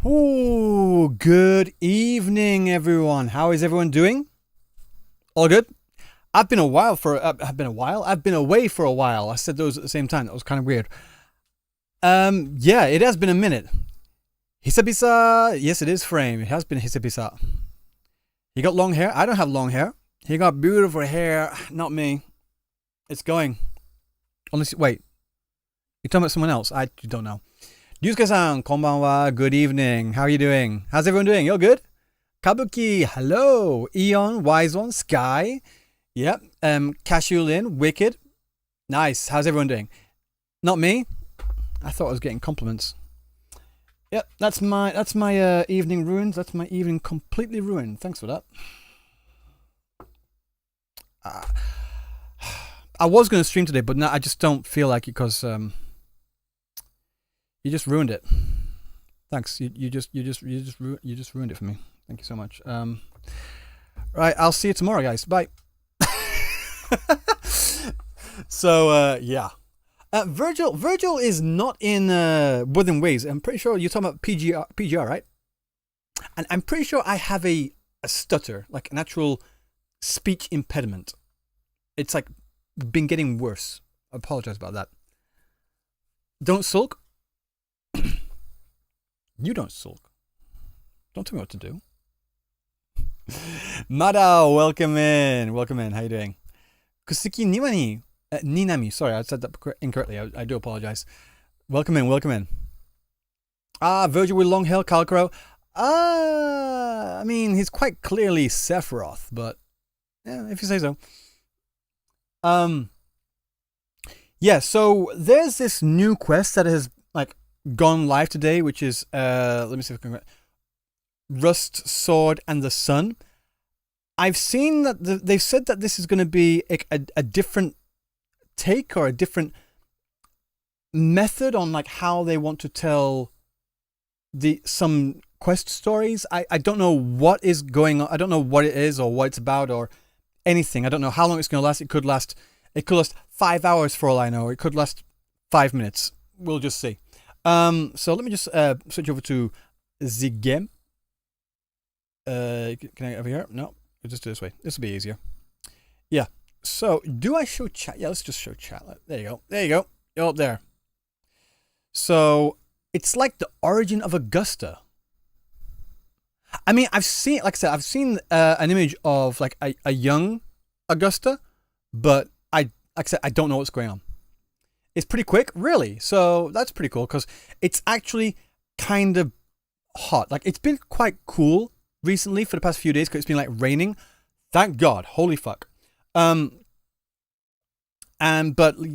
Ooh, good evening, everyone. How is everyone doing? All good? I've been away for a while. I said those at the same time. That was kind of weird. Yeah, it has been a minute. Hisabisa. Yes, it is Frame. It has been Hisabisa. You got long hair? I don't have long hair. You got beautiful hair. Not me. It's going. Unless, wait. You're talking about someone else? I don't know. Yusuke-san, konbanwa. Good evening. How are you doing? How's everyone doing? You all good? Kabuki, hello. Eon, Wise One, Sky. Yep. Cashew Lin, Wicked. Nice. How's everyone doing? Not me. I thought I was getting compliments. Yep, that's my evening ruined. That's my evening completely ruined. Thanks for that. I was going to stream today, but no, I just don't feel like it because you just ruined it. Thanks. You just ruined it for me. Thank you so much. Right, I'll see you tomorrow, guys. Bye. So yeah. Virgil is not in Wuthering Waves. I'm pretty sure you're talking about PGR, right? And I'm pretty sure I have a stutter, like an actual speech impediment. It's like been getting worse. I apologize about that. Don't sulk. You don't sulk. Don't tell me what to do. Mada, welcome in. Welcome in. How you doing? Kusuki Niwani. Ninami. Sorry, I said that incorrectly. I do apologize. Welcome in. Welcome in. Virgil with long hair, Kalkaro. I mean, he's quite clearly Sephiroth, but yeah, if you say so. Yeah, so there's this new quest that has like gone live today, which is let me see if I can. Rust, Sword, and the Sun. I've seen that they've said that this is going to be a different take or a different method on like how they want to tell some quest stories. I don't know what is going on. I don't know what it is or what it's about or anything. I don't know how long it's going to last. It could last 5 hours for all I know. It could last 5 minutes. We'll just see. So let me just switch over to the game. Can I over here? No, we'll just do it this way. This will be easier. Yeah. So do I show chat? Yeah, let's just show chat. There you go. There you go. You're up there. So it's like the origin of Augusta. I mean, I've seen, like I said, I've seen an image of like a young Augusta, but like I said, I don't know what's going on. It's pretty quick, really. So that's pretty cool because it's actually kind of hot. Like it's been quite cool recently for the past few days because it's been like raining. Thank God. Holy fuck. But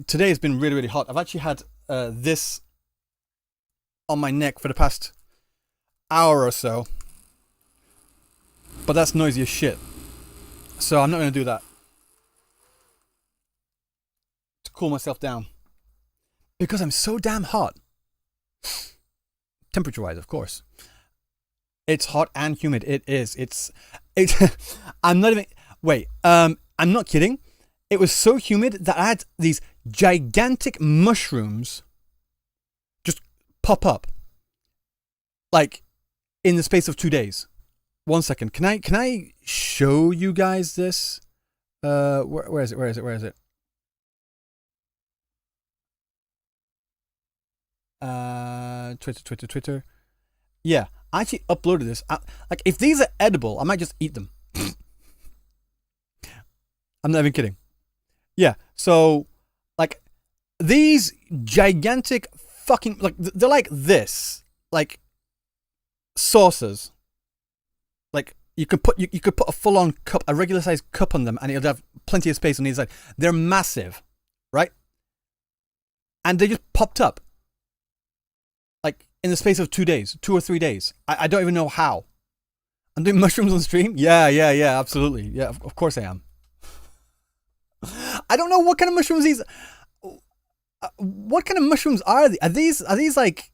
today has been really, really hot. I've actually had this on my neck for the past hour or so. But that's noisy as shit. So I'm not going to do that. To cool myself down. Because I'm so damn hot. Temperature-wise, of course. It's hot and humid. It is. It's I'm not even... Wait. I'm not kidding. It was so humid that I had these gigantic mushrooms just pop up. Like, in the space of 2 days. 1 second. Can I show you guys this? Where is it? Twitter. Yeah, I actually uploaded this. Like, if these are edible, I might just eat them. I'm not even kidding. Yeah, so, like, these gigantic fucking, like, they're like this. Like, saucers. Like, you could put a full-on cup, a regular-sized cup on them, and it'll have plenty of space on the inside. They're massive, right? And they just popped up. Like, in the space of 2 days, 2 or 3 days. I don't even know how. I'm doing mushrooms on stream? Yeah, absolutely. Yeah, of course I am. I don't know what kind of mushrooms these... What kind of mushrooms are these? Are these, like,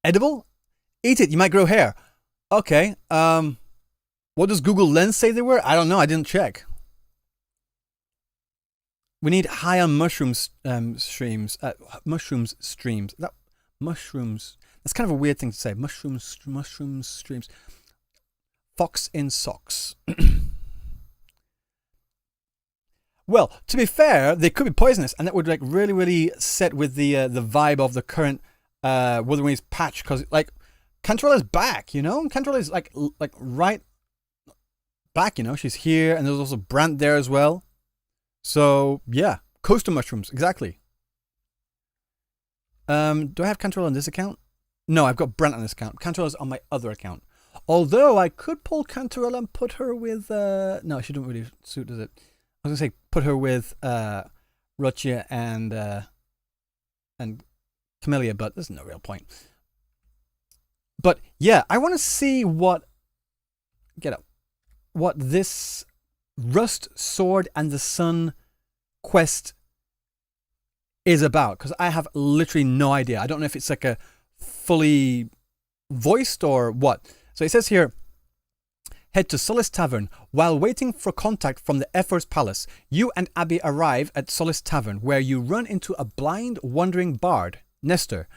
edible? Eat it, you might grow hair. Okay, what does Google Lens say they were? I don't know. I didn't check. We need high on mushrooms streams. Mushrooms streams. Mushrooms. That's kind of a weird thing to say. Mushrooms streams. Fox in socks. Well, to be fair, they could be poisonous, and that would like really, really set with the vibe of the current Wuthering Waves patch. Because like Cantarella's back, you know. Cantarella's like right back, you know. She's here, and there's also Brant there as well. So yeah, coastal mushrooms, exactly. Do I have Cantarella on this account? No, I've got Brant on this account. Cantarella's on my other account. Although I could pull Cantarella and put her with no, she doesn't really suit, does it? I was gonna say put her with Ruchia and Camellia, but there's no real point. But yeah, I want to see what this Rust, Sword, and the Sun quest is about, because I have literally no idea. I don't know if it's like a fully voiced or what. So it says here, head to Solace Tavern. While waiting for contact from the Effor's Palace, you and Abby arrive at Solace Tavern, where you run into a blind, wandering bard, Nestor.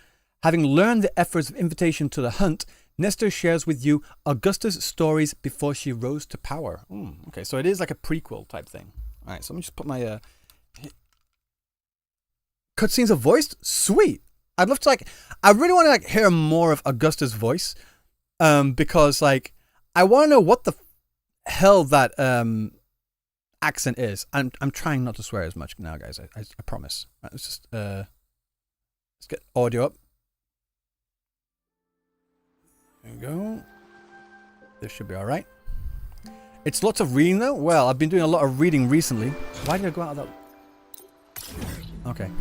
Having learned the Effor's invitation to the hunt, Nestor shares with you Augusta's stories before she rose to power. Okay, so it is like a prequel type thing. All right, so let me just put my... Cutscenes are voiced? Sweet! I'd love to, like... I really want to, like, hear more of Augusta's voice. Because, like... I want to know what the hell that accent is. I'm trying not to swear as much now, guys. I promise. Right, let's just... let's get audio up. There we go. This should be alright. It's lots of reading though. Well, I've been doing a lot of reading recently. Why did I go out of that? Okay.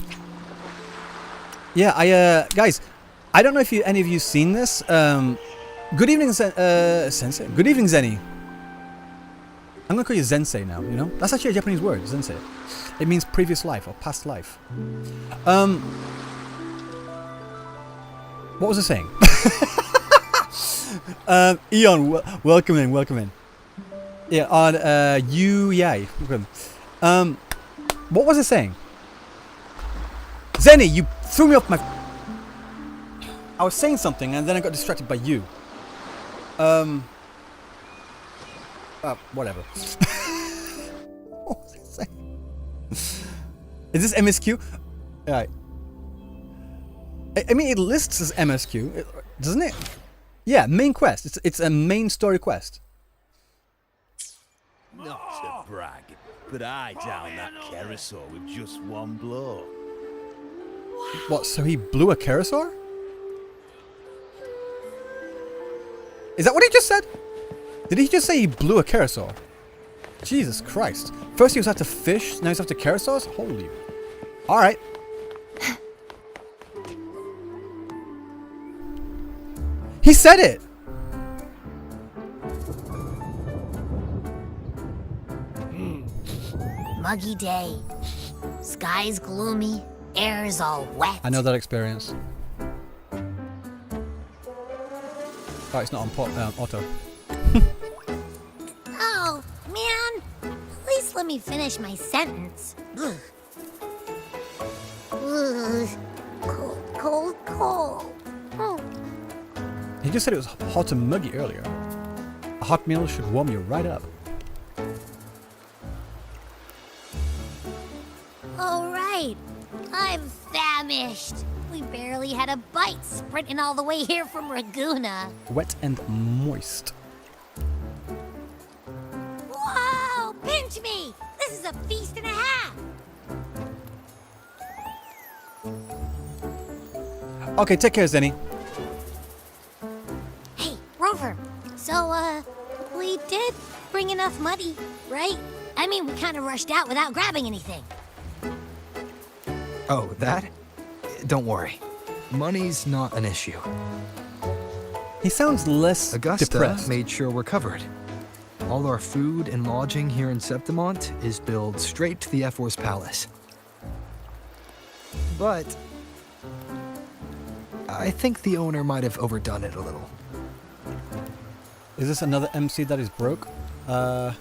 Yeah, guys, I don't know if any of you seen this. Good evening, Sensei. Good evening, Zenny. I'm gonna call you Zensei now, you know? That's actually a Japanese word, Zensei. It means previous life or past life. What was I saying? Eon, welcome in. Yeah, on yeah. Okay. What was it saying? Zenny, you threw me off my... I was saying something and then I got distracted by you. Whatever. What was it saying? Is this MSQ? Right. I mean, it lists as MSQ, doesn't it? Yeah, main quest. It's a main story quest. Not to brag, but I downed that Kerosaur with just one blow. What, so he blew a Kerosaur? Is that what he just said? Did he just say he blew a Kerosaur? Jesus Christ. First he was after fish, now he's after Kerosaurs? Holy... Alright. He said it! Muggy day. Sky's gloomy. Air's all wet. I know that experience. Oh, it's not on auto. Oh, man. At least let me finish my sentence. Ugh. Ugh. Cold, cold, cold. Oh. He just said it was hot and muggy earlier. A hot meal should warm you right up. Oh, right. I'm famished. We barely had a bite sprinting all the way here from Raguna. Wet and moist. Whoa! Pinch me! This is a feast and a half! Okay, take care, Zenny. Hey, Rover. So, we did bring enough money, right? I mean, we kind of rushed out without grabbing anything. Oh, that? Don't worry. Money's not an issue. He sounds less Augusta depressed. made sure we're covered. All our food and lodging here in Septimont is billed straight to the F-Force Palace. But I think the owner might have overdone it a little. Is this another MC that is broke? Ha!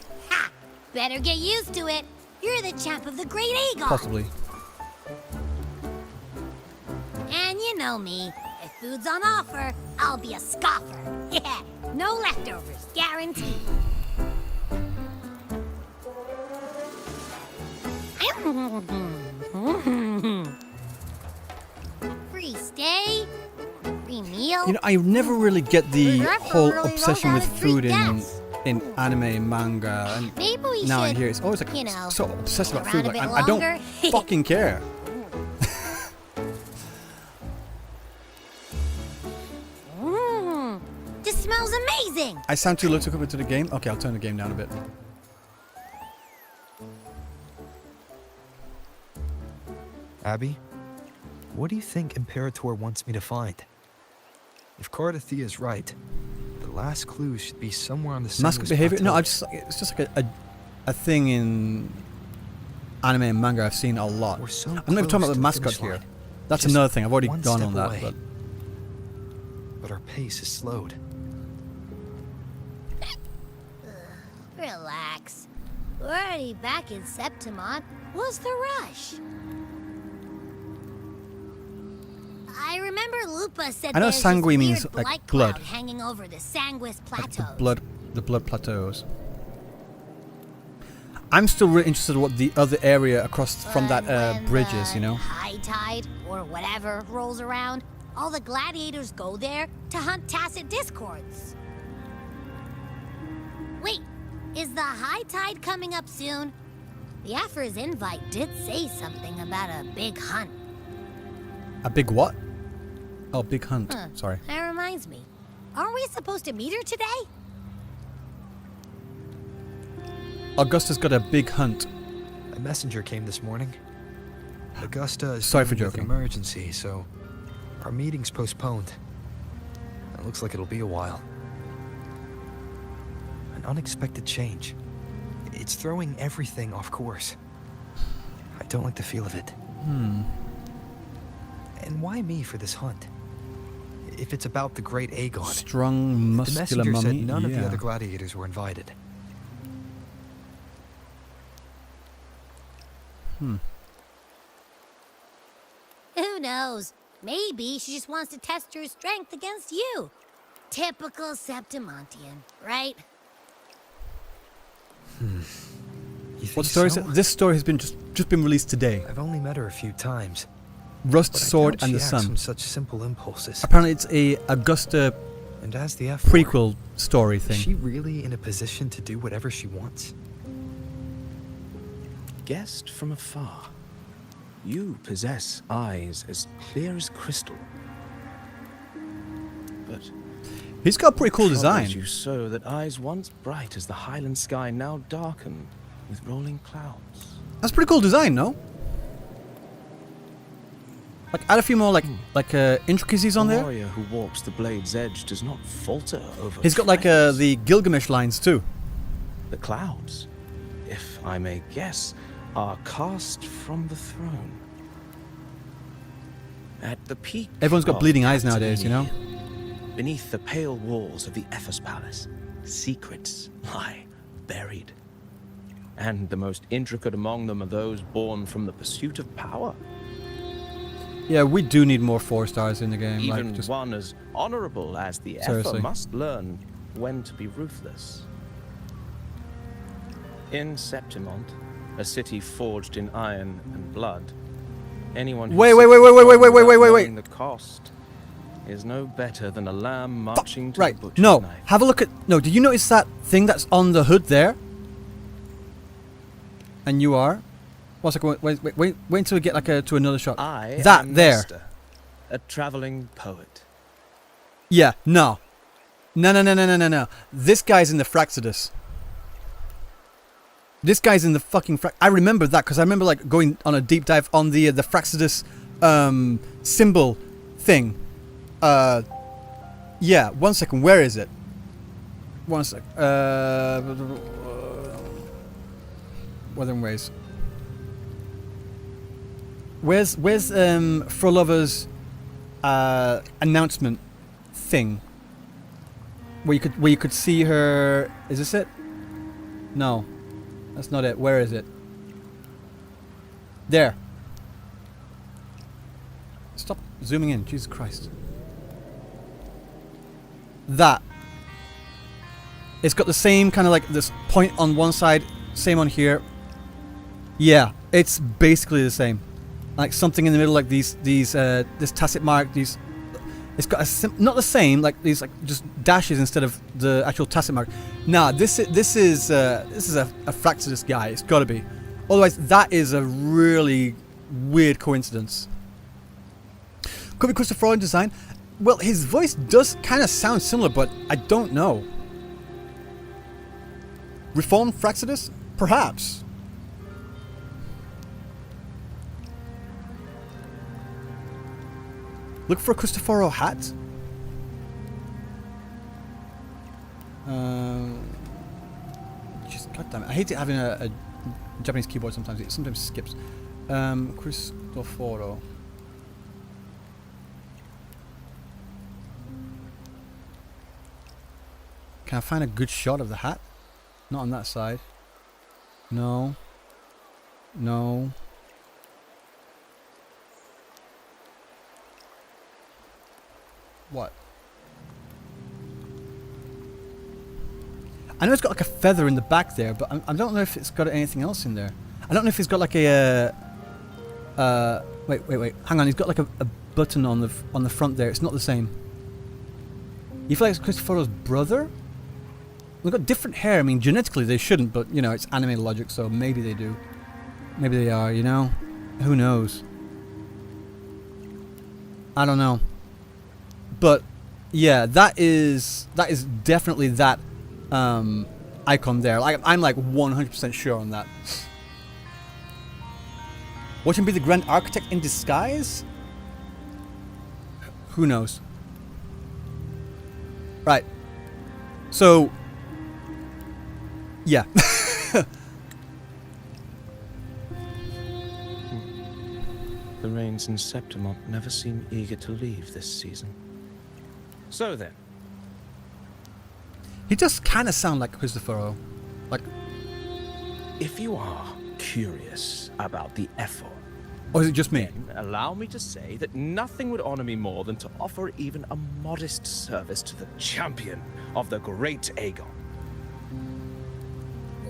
Better get used to it. You're the champ of the Great Aegon. Possibly. And you know me. If food's on offer, I'll be a scoffer. Yeah, no leftovers, guaranteed. Free stay, free meal. You know, I never really get the Reserve for whole really obsession with low-value free food gas. in anime, manga, and Maybe we now should, in here. It's always like you know, so obsessed about around food. a Like, bit I don't longer. fucking care. This smells amazing. I sound too low to come into the game. Okay, I'll turn the game down a bit. Abby, what do you think Imperator wants me to find? If Cardathia is right, the last clue should be somewhere on the Mascot Sanguis behavior? No, Plateau. it's just like a thing in anime and manga I've seen a lot. We're so I'm not even talking close about to the the mascot finish here. line. That's Just another thing. I've already one gone step on that. away. But our pace is slowed. Relax. We're already back in Septimont. What's the rush? I remember Lupa said I know there's Sangui this means, weird like, blight blood. cloud hanging over the Sanguis Like Plateaus. the blood plateaus. I'm still really interested in what the other area across from that When bridge is, the you know? high tide, or whatever, rolls around, all the gladiators go there to hunt tacit discords. Wait, is the high tide coming up soon? The Afra's invite did say something about a big hunt. A big what? Oh, big hunt. Huh, Sorry. That reminds me. Aren't we supposed to meet her today? Augusta's got a big hunt. A messenger came this morning. Augusta is Sorry for dealing with joking. an emergency, so our meeting's postponed. It looks like it'll be a while. An unexpected change. It's throwing everything off course. I don't like the feel of it. And why me for this hunt? If it's about the Great Aegon. Strong, The muscular messenger mummy. said none of the Yeah. other gladiators were invited. Who knows? Maybe she just wants to test her strength against you. Typical Septimontian, right? You think What story is so? it? This story has been just been released today. I've only met her a few times. Rust, But I Sword, doubt and she the acts Sun. from such simple impulses. Apparently, it's a Augusta And as the F prequel story is thing. she really in a position to do whatever she wants? Guessed from afar. You possess eyes as clear as crystal. But He's got a pretty cool troubles design. you so that eyes once bright as the highland sky now darken with rolling clouds. That's pretty cool design, no? Like, add a few more intricacies on A there. warrior who walks the blade's edge does not falter over. He's got like threats. the Gilgamesh lines too. The clouds, if I may guess, are cast from the throne. At the peak. Everyone's got of bleeding eyes nowadays, you know? Captivity, beneath the pale walls of the Ephes Palace, secrets lie buried. And the most intricate among them are those born from the pursuit of power. Yeah, we do need more 4 stars in the game. Even like, just one as honorable as the Seriously. Epher must learn when to be ruthless. In Septimont, a city forged in iron and blood, anyone who Wait, seeks wait, the wait, wait, throne wait, wait, without wait, wait, wait. knowing the cost is no better than a lamb marching to right. the butcher's No, knife. have a look at. No, did you notice that thing that's on the hood there? And you are. One second. Wait until we get to another shot. I that am there. Nestor, a traveling poet. Yeah. No. No. This guy's in the Fraxidus. This guy's in the fucking I remember that because I remember like going on a deep dive on the Fraxidus symbol thing. Yeah. 1 second. Where is it? 1 sec. Wuthering Waves. Where's Frolova's announcement thing? Where you could see her. Is this it? No, that's not it. Where is it? There. Stop zooming in. Jesus Christ. That. It's got the same kind of like this point on one side, same on here. Yeah, it's basically the same. Like something in the middle, like this tacit mark. It's got not the same, like these like just dashes instead of the actual tacit mark. Nah, this is a Fraxidus guy. It's got to be. Otherwise, that is a really weird coincidence. Could be Christopher Robin design. Well, his voice does kind of sound similar, but I don't know. Reformed Fraxidus? Perhaps. Look for a Cristoforo hat. Just goddamn it. I hate it having a Japanese keyboard sometimes. It sometimes skips. Cristoforo. Can I find a good shot of the hat? Not on that side. No. No. What? I know it's got like a feather in the back there, but I don't know if it's got anything else in there. I don't know if it's got like a wait. Hang on, he's got like a button on the front there. It's not the same. You feel like it's Cristoforo's brother? They've got different hair. I mean, genetically they shouldn't, but you know, it's anime logic, so maybe they do. Maybe they are, you know? Who knows? I don't know. But yeah, that is definitely that icon there. Like I'm like 100% sure on that. Watch him be the Grand Architect in disguise? Who knows? Right. So yeah. The rains in Septimont never seem eager to leave this season. So then, He does kind of sound like Cristoforo. Like, if you are curious about the effort. Or is it just me? Then allow me to say that nothing would honor me more than to offer even a modest service to the champion of the great Aegon.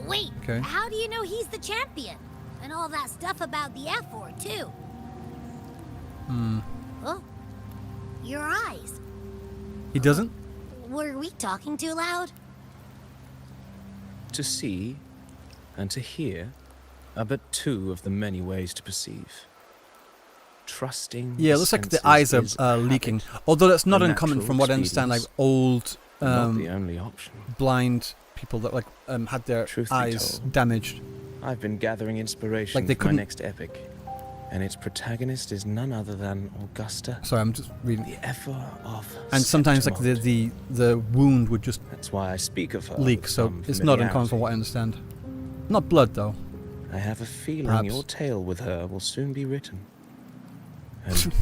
Wait, Okay. how do you know he's the champion? And all that stuff about the F-Word, too. Oh, your eyes. He doesn't? Were we talking too loud? To see and to hear are but two of the many ways to perceive. Trusting Yeah, it looks like the eyes senses is are a leaking. habit, Although that's not a uncommon natural from what I understand, like experience, old not the only option. blind people that like had their Truth be eyes told, damaged. I've been gathering inspiration Like they for my couldn't- next epic, and its protagonist is none other than Augusta, Sorry, I'm just reading. the Effer of And sometimes like Septimond. the wound would just That's why I speak of her leak, with so some it's not uncommon from familiarity. what I understand. Not blood though. I have a feeling Perhaps. your tale with her will soon be written. And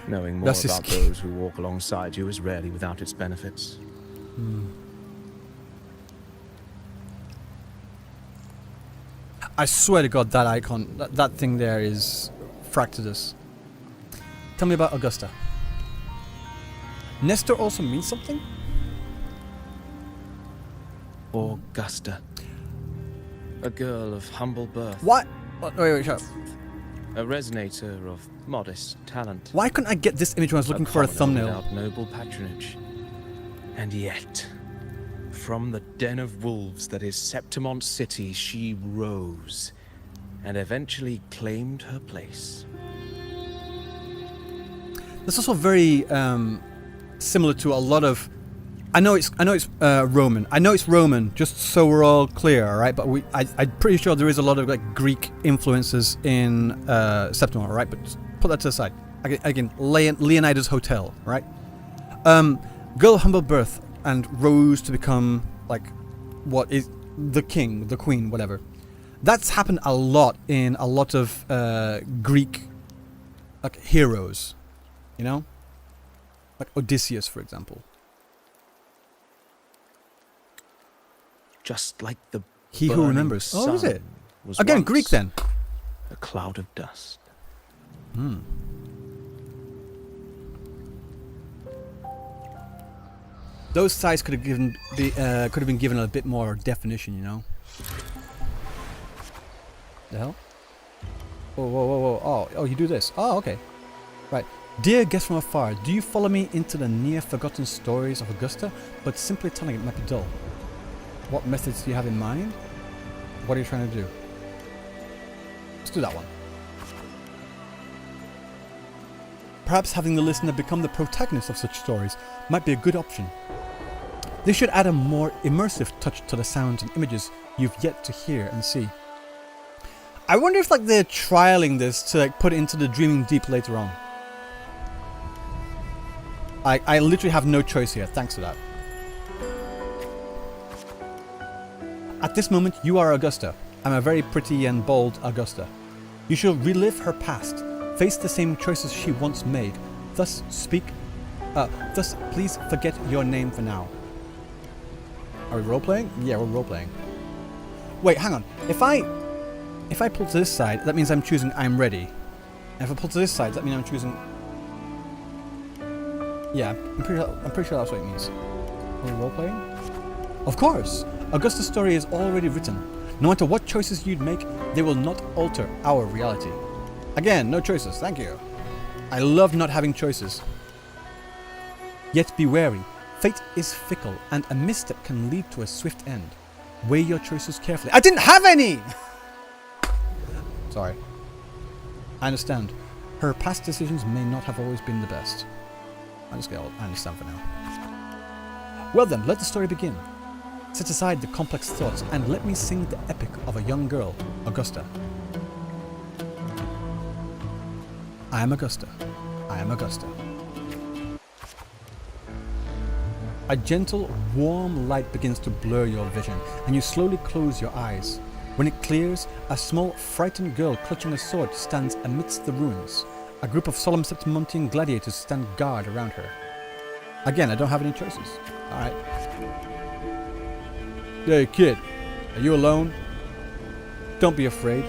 knowing more That's his about key. those who walk alongside you is rarely without its benefits. I swear to God, that icon, that thing there is Fractidus. Tell me about Augusta. Nestor also means something? Augusta. A girl of humble birth. What? Wait, shut up. A resonator of modest talent. Why couldn't I get this image when I was looking for a commoner thumbnail? without noble patronage. And yet, from the den of wolves that is Septimont City, she rose and eventually claimed her place. That's also very similar to a lot of. I know it's Roman. I know it's Roman. Just so we're all clear, all right? But I'm pretty sure there is a lot of like Greek influences in Septimont, all right? But just put that to the side. Again, Leonidas Hotel, right? Girl of humble birth and rose to become like what is the king, the queen, whatever. That's happened a lot in a lot of Greek like heroes, you know, like Odysseus, for example. Just like the He who burning remembers. Oh, is sun it? was Again, once Greek then. a cloud of dust. Those sides could have been given a bit more definition, you know. The hell? Whoa, whoa, whoa, whoa! Oh, you do this. Oh, okay. Right. Dear guest from afar, do you follow me into the near-forgotten stories of Augusta, but simply telling it might be dull? What methods do you have in mind? What are you trying to do? Let's do that one. Perhaps having the listener become the protagonist of such stories might be a good option. They should add a more immersive touch to the sounds and images you've yet to hear and see. I wonder if like they're trialing this to like put it into the Dreaming Deep later on. I literally have no choice here, thanks to that. At this moment, you are Augusta. I'm a very pretty and bold Augusta. You shall relive her past, face the same choices she once made. Thus please forget your name for now. Are we role-playing? Yeah, we're role-playing. Wait, hang on. If I pull to this side, that means I'm choosing I'm ready. And if I pull to this side, that means I'm choosing... Yeah, I'm pretty sure that's what it means. Are we role-playing? Of course! Augusta's story is already written. No matter what choices you'd make, they will not alter our reality. Again, no choices, thank you. I love not having choices. Yet be wary. Fate is fickle, and a misstep can lead to a swift end. Weigh your choices carefully. I didn't have any! Sorry. I understand. Her past decisions may not have always been the best. I understand for now. Well then, let the story begin. Set aside the complex thoughts and let me sing the epic of a young girl, Augusta. I am Augusta. I am Augusta. A gentle, warm light begins to blur your vision, and you slowly close your eyes. When it clears, a small, frightened girl clutching a sword stands amidst the ruins. A group of solemn Septimontian gladiators stand guard around her. Again, I don't have any choices. Alright. Hey, kid. Are you alone? Don't be afraid.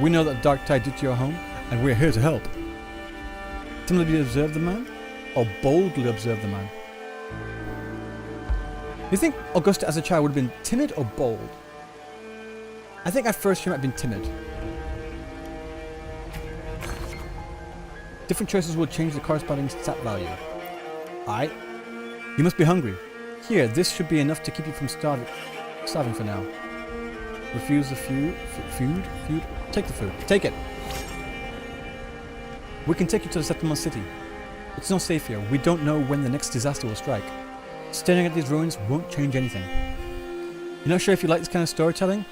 We know that dark tide did to your home, and we're here to help. Timidly observe the man, or boldly observe the man? You think Augusta as a child would have been timid or bold? I think at first she might have been timid. Different choices will change the corresponding stat value. Aight. You must be hungry. Here, this should be enough to keep you from starving for now. Refuse the food? Take the food. Take it. We can take you to the settlement city. It's not safe here. We don't know when the next disaster will strike. Staring at these ruins won't change anything. You're not sure if you like this kind of storytelling?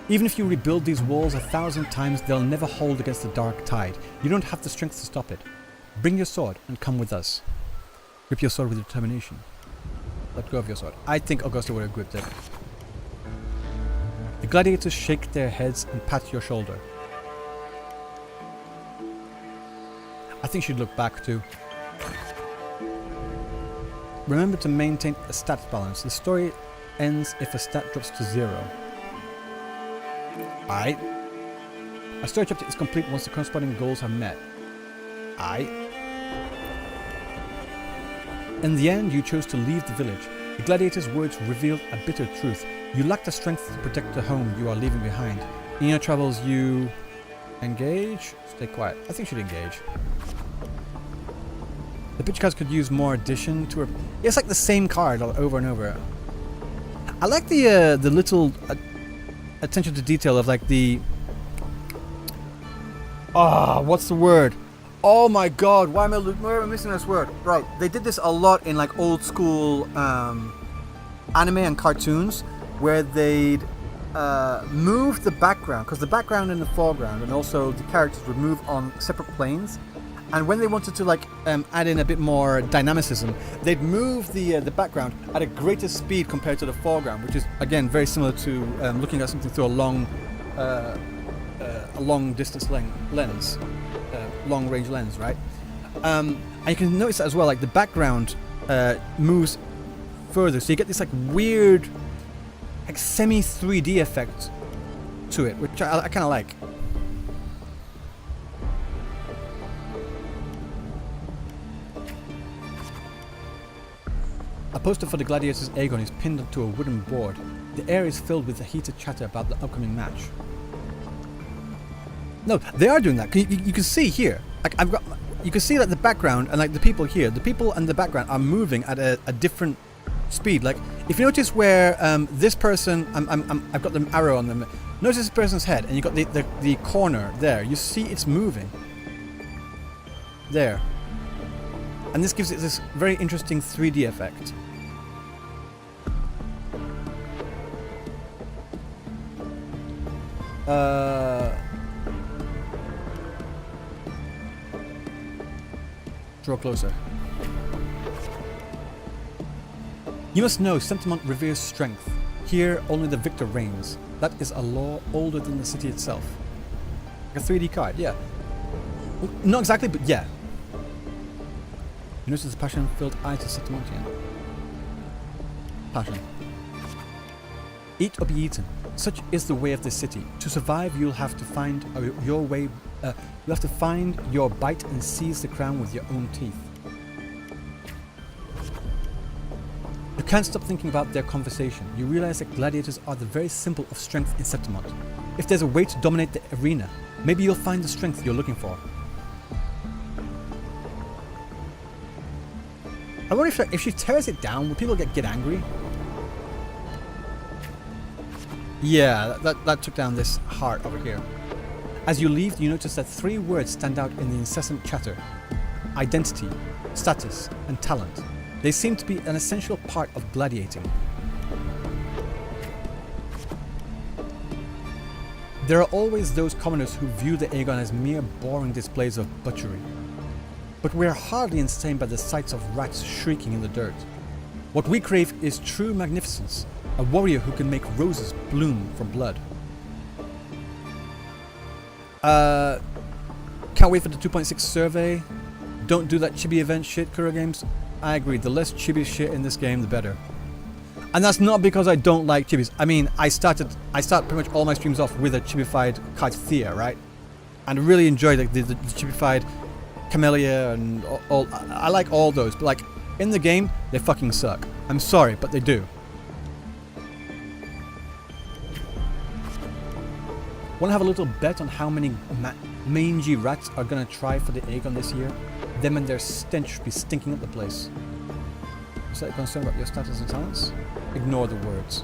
Even if you rebuild these walls 1,000 times, they'll never hold against the dark tide. You don't have the strength to stop it. Bring your sword and come with us. Grip your sword with determination. Let go of your sword. I think Augusta would have gripped it. The gladiators shake their heads and pat your shoulder. I think she'd look back too. Remember to maintain a stats balance. The story ends if a stat drops to 0. Aight. A story chapter is complete once the corresponding goals are met. Aight. In the end, you chose to leave the village. The gladiators' words revealed a bitter truth. You lack the strength to protect the home you are leaving behind. In your travels, you... engage? Stay quiet. I think you should engage. The picture cards could use more addition to her... It's like the same card over and over. I like the little... attention to detail of like the... what's the word? Oh my god, why am I missing this word? Right, they did this a lot in like old school anime and cartoons where they'd move the background, because the background and the foreground and also the characters would move on separate planes, and when they wanted to like add in a bit more dynamicism, they'd move the background at a greater speed compared to the foreground, which is again very similar to looking at something through a long distance lens, long range lens, right? And you can notice that as well, like the background moves further, so you get this like weird, like semi 3D effect to it, which I kind of like. A poster for the gladiators' Aegon is pinned to a wooden board. The air is filled with the heated chatter about the upcoming match. No, they are doing that. You can see here. Like you can see that the background and like the people here, the people and the background are moving at a different speed. Like if you notice where this person, I've got the arrow on them. Notice this person's head, and you got the corner there. You see it's moving. There. And this gives it this very interesting 3D effect. Draw closer. You must know Sentimont reveres strength. Here, only the victor reigns. That is a law older than the city itself. Like a 3D card, yeah. Well, not exactly, but yeah. You notice the passion-filled eyes of Sentimontian. Passion. Eat or be eaten. Such is the way of this city. To survive, you'll have to find your way. You'll have to find your bite and seize the crown with your own teeth. You can't stop thinking about their conversation. You realize that gladiators are the very symbol of strength in Septimont. If there's a way to dominate the arena, maybe you'll find the strength you're looking for. I wonder if she tears it down, will people get angry? Yeah, that took down this heart over here. As you leave, you notice that 3 words stand out in the incessant chatter. Identity, status, and talent. They seem to be an essential part of gladiating. There are always those commoners who view the Aegon as mere boring displays of butchery. But we are hardly entertained by the sights of rats shrieking in the dirt. What we crave is true magnificence, a warrior who can make roses bloom from blood. Can't wait for the 2.6 survey. don't do that chibi event shit, Kuro Games. I agree. The less chibi shit in this game, the better. And that's not because I don't like chibis. I mean, I start pretty much all my streams off with a chibified card Thea, right? And I really enjoy the chibified Camellia and all. I like all those, but like in the game, they fucking suck. I'm sorry, but they do. Want to have a little bet on how many mangy rats are gonna try for the Aegon this year? Them and their stench should be stinking up the place. Is that a concern about your status and talents? Ignore the words.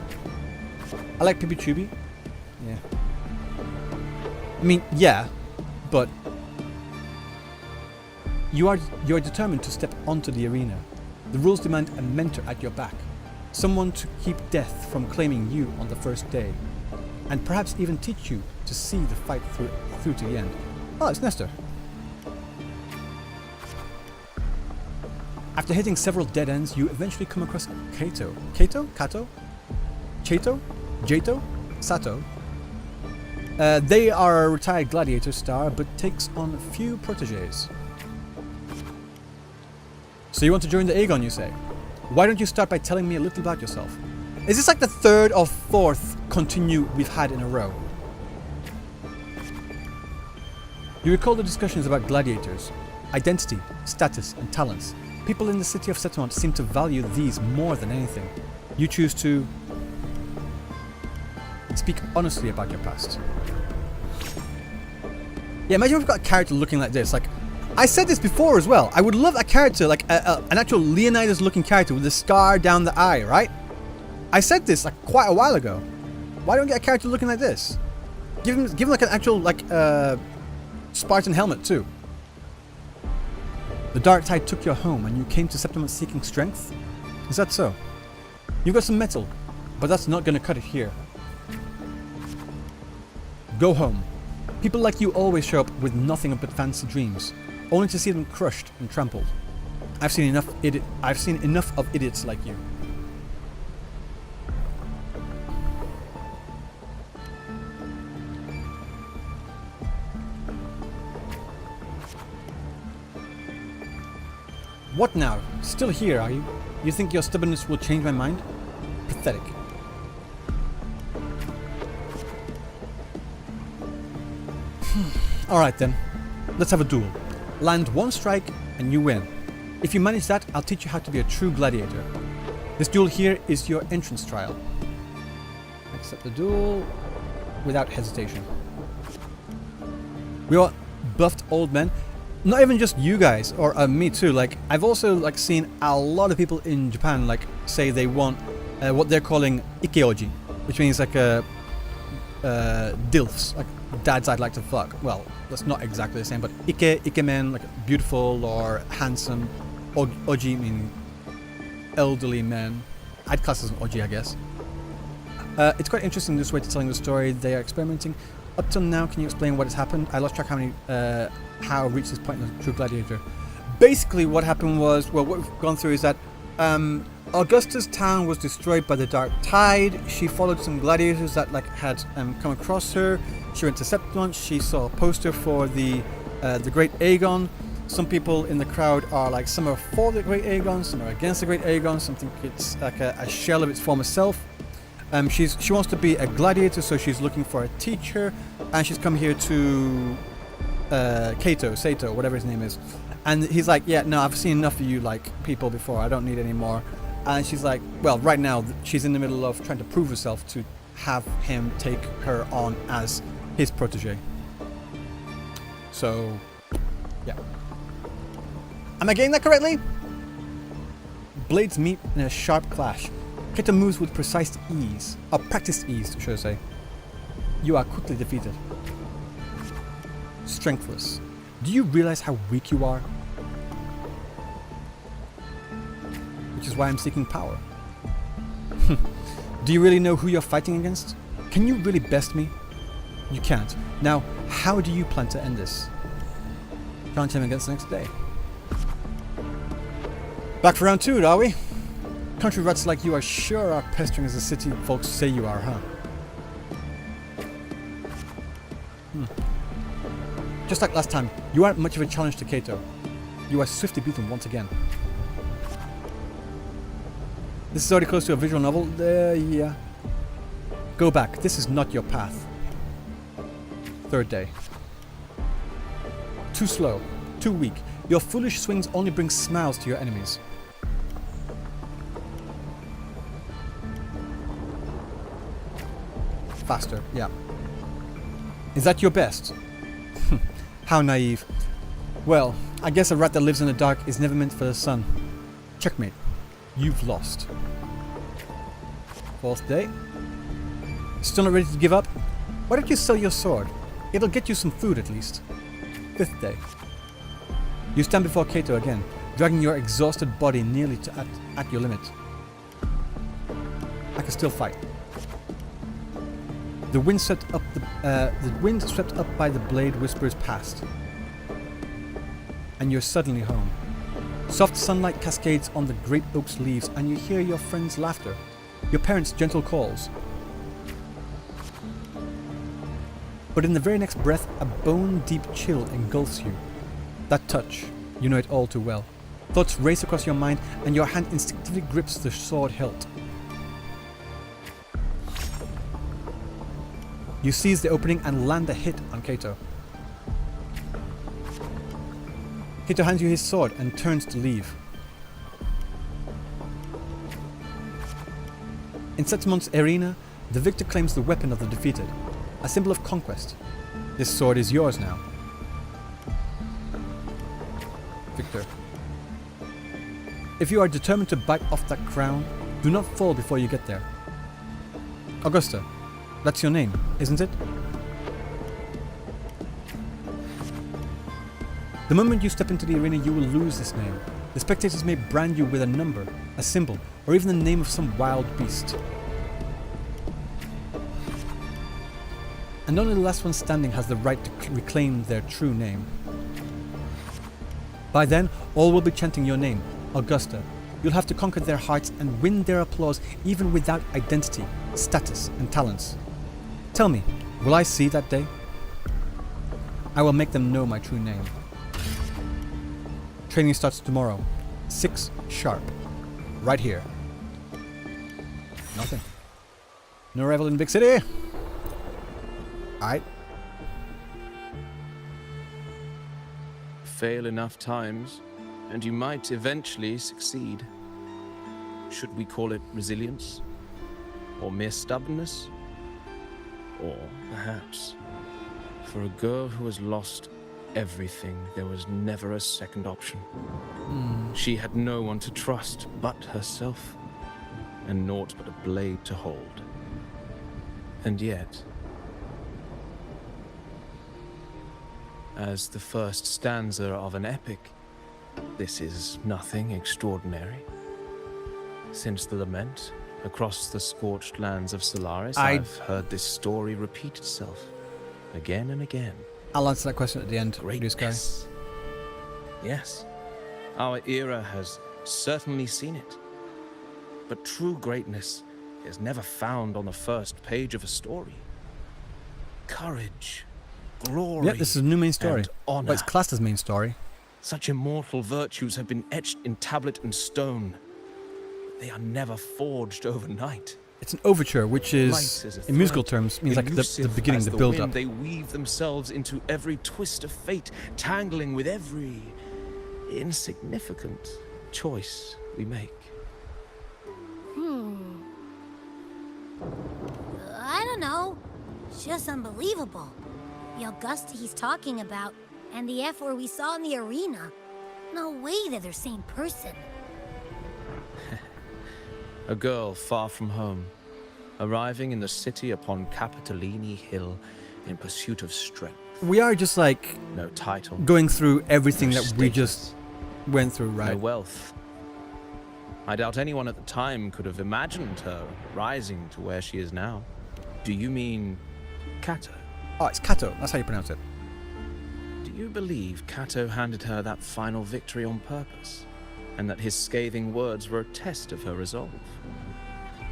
I like Pipi Chubi. Yeah. I mean, yeah, but you're determined to step onto the arena. The rules demand a mentor at your back, someone to keep death from claiming you on the first day, and perhaps even teach you to see the fight through to the end. Oh, it's Nestor. After hitting several dead ends, you eventually come across Kato. Kato? Kato? Chato? Jato? Sato? They are a retired gladiator star, but takes on a few proteges. So you want to join the Aegon, you say? Why don't you start by telling me a little about yourself? Is this like the third or fourth continue we've had in a row? You recall the discussions about gladiators, identity, status, and talents. People in the city of Septimont seem to value these more than anything. You choose to speak honestly about your past. Yeah, imagine we've got a character looking like this. Like, I said this before as well. I would love a character, like an actual Leonidas looking character with a scar down the eye, right? I said this like quite a while ago. Why don't we get a character looking like this? Give him like an actual like Spartan helmet too. The dark tide took you home and you came to Septimont seeking strength? Is that so? You've got some metal, but that's not gonna cut it here. Go home. People like you always show up with nothing but fancy dreams, only to see them crushed and trampled. I've seen enough of idiots like you. What now? Still here, are you? You think your stubbornness will change my mind? Pathetic. Alright then. Let's have a duel. Land one strike and you win. If you manage that, I'll teach you how to be a true gladiator. This duel here is your entrance trial. Accept the duel without hesitation. We are buffed old men. Not even just you guys, or me too. Like, I've also like seen a lot of people in Japan like say they want what they're calling ikeoji, which means like dilfs, like dads I'd like to fuck. Well, that's not exactly the same, but ikemen, like beautiful or handsome. Oji meaning elderly men. I'd class as an oji, I guess. It's quite interesting this way to telling the story. They are experimenting. Up till now, can you explain what has happened? I lost track how I reached this point in the True Gladiator. Basically, what happened was, well, what we've gone through is that Augusta's town was destroyed by the Dark Tide. She followed some gladiators that like had come across her. She went to Septimont. She saw a poster for the Great Aegon. Some people in the crowd are like, some are for the Great Aegon, some are against the Great Aegon. Some think it's like a shell of its former self. She wants to be a gladiator, so she's looking for a teacher, and she's come here to Sato, whatever his name is. And he's like, yeah, no, I've seen enough of you like people before. I don't need any more. And she's like, well, right now she's in the middle of trying to prove herself to have him take her on as his protege. So, yeah. Am I getting that correctly? Blades meet in a sharp clash. Kato moves with precise ease, or practiced ease, should I say. You are quickly defeated. Strengthless. Do you realize how weak you are? Which is why I'm seeking power. Do you really know who you're fighting against? Can you really best me? You can't. Now, how do you plan to end this? Challenge him against the next day. Back for round 2, are we? Country rats like you are sure are pestering as the city folks say you are, huh? Just like last time, you aren't much of a challenge to Kato. You are swiftly beaten once again. This is already close to a visual novel. Yeah. Go back. This is not your path. Third day. Too slow. Too weak. Your foolish swings only bring smiles to your enemies. Faster. Yeah. Is that your best? How naive. Well, I guess a rat that lives in the dark is never meant for the sun. Checkmate. You've lost. Fourth day. Still not ready to give up? Why don't you sell your sword? It'll get you some food at least. Fifth day. You stand before Kato again, dragging your exhausted body nearly at your limit. I can still fight. The wind swept up by the blade whispers past. And you're suddenly home. Soft sunlight cascades on the great oak's leaves, and you hear your friends' laughter, your parents' gentle calls. But in the very next breath, a bone-deep chill engulfs you. That touch, you know it all too well. Thoughts race across your mind, and your hand instinctively grips the sword hilt. You seize the opening and land a hit on Kato. Kato hands you his sword and turns to leave. In Septimon's arena, the victor claims the weapon of the defeated, a symbol of conquest. This sword is yours now. Victor. If you are determined to bite off that crown, do not fall before you get there. Augusta, that's your name, isn't it? The moment you step into the arena, you will lose this name. The spectators may brand you with a number, a symbol, or even the name of some wild beast. And only the last one standing has the right to reclaim their true name. By then, all will be chanting your name, Augusta. You'll have to conquer their hearts and win their applause even without identity, status, and talents. Tell me, will I see that day? I will make them know my true name. Training starts tomorrow, 6 sharp, right here. Nothing. No rival in the big city? Alright. Fail enough times, and you might eventually succeed. Should we call it resilience? Or mere stubbornness? Or perhaps, for a girl who has lost everything, there was never a second option. She had no one to trust but herself, and naught but a blade to hold. And yet, as the first stanza of an epic, this is nothing extraordinary. Since the lament across the scorched lands of Solaris, I've heard this story repeat itself again and again. I'll answer that question at the end. Greatness. Yes, our era has certainly seen it. But true greatness is never found on the first page of a story. Courage, glory, Yep, this is a new main story. and honor. But it's classed as main story. Such immortal virtues have been etched in tablet and stone. They are never forged overnight. It's an overture, which Light is, as a in musical thread, terms, means like the elusive beginning, as the the build-up. wind. They weave themselves into every twist of fate, tangling with every insignificant choice we make. I don't know. It's just unbelievable. The Augusta he's talking about, and the F-word we saw in the arena. No way they're the same person. A girl far from home, arriving in the city upon Capitolini Hill in pursuit of strength. We are just like No title, going through everything no that we status, just went through, no right? wealth. I doubt anyone at the time could have imagined her rising to where she is now. Do you mean Kato? Oh, it's Kato. That's how you pronounce it. Do you believe Kato handed her that final victory on purpose? And that his scathing words were a test of her resolve?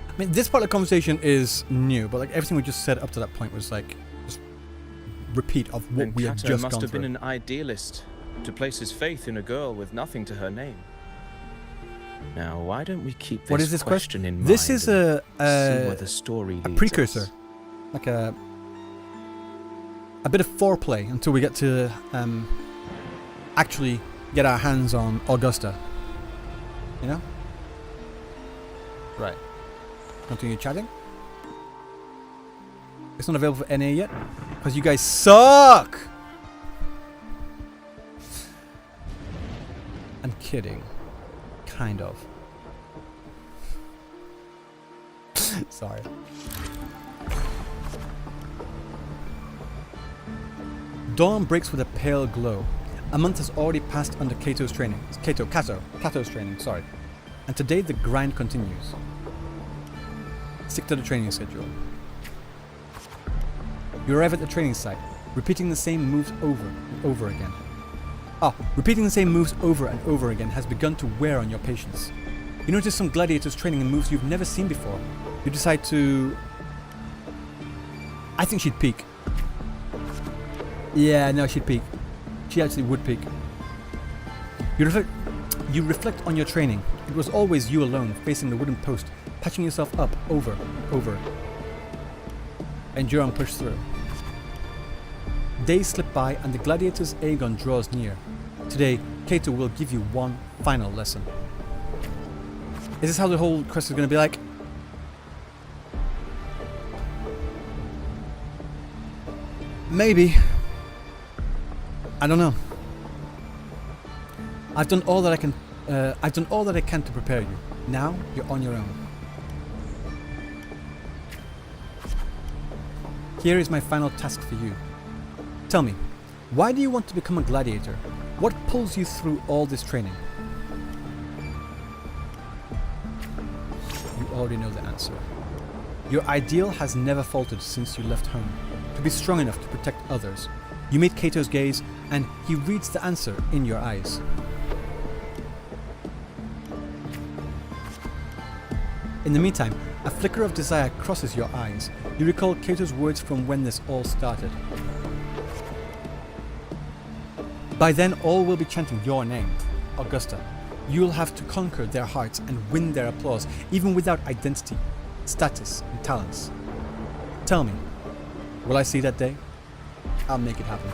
I mean, this part of the conversation is new, but like everything we just said up to that point was like just repeat of what Then we have Kato just must gone have through. been an idealist, to place his faith in a girl with nothing to her name. Now, why don't we keep this, What is this question in mind? This is and see where the story a leads precursor. us? Like a bit of foreplay until we get to actually get our hands on Augusta. You know? Right. Continue chatting. It's not available for NA yet because you guys suck. I'm kidding. Kind of. Sorry. Dawn breaks with a pale glow. A month has already passed under Kato's training. Kato's training, sorry. And today the grind continues. Stick to the training schedule. You arrive at the training site, repeating the same moves over and over again. Repeating the same moves over and over again has begun to wear on your patience. You notice some gladiators training in moves you've never seen before. You decide to... I think she'd peek. Yeah, no, she'd peek. She actually would peek. You reflect on your training. It was always you alone, facing the wooden post, patching yourself up over and over. Endure and push through. Days slip by and the gladiator's Aegon draws near. Today, Kato will give you one final lesson. Is this how the whole quest is going to be like? Maybe. I don't know. I've done all that I can. I've done all that I can to prepare you. Now you're on your own. Here is my final task for you. Tell me, why do you want to become a gladiator? What pulls you through all this training? You already know the answer. Your ideal has never faltered since you left home. To be strong enough to protect others. You meet Kato's gaze, and he reads the answer in your eyes. In the meantime, a flicker of desire crosses your eyes. You recall Kato's words from when this all started. By then, all will be chanting your name, Augusta. You'll have to conquer their hearts and win their applause, even without identity, status, and talents. Tell me, will I see that day? I'll make it happen.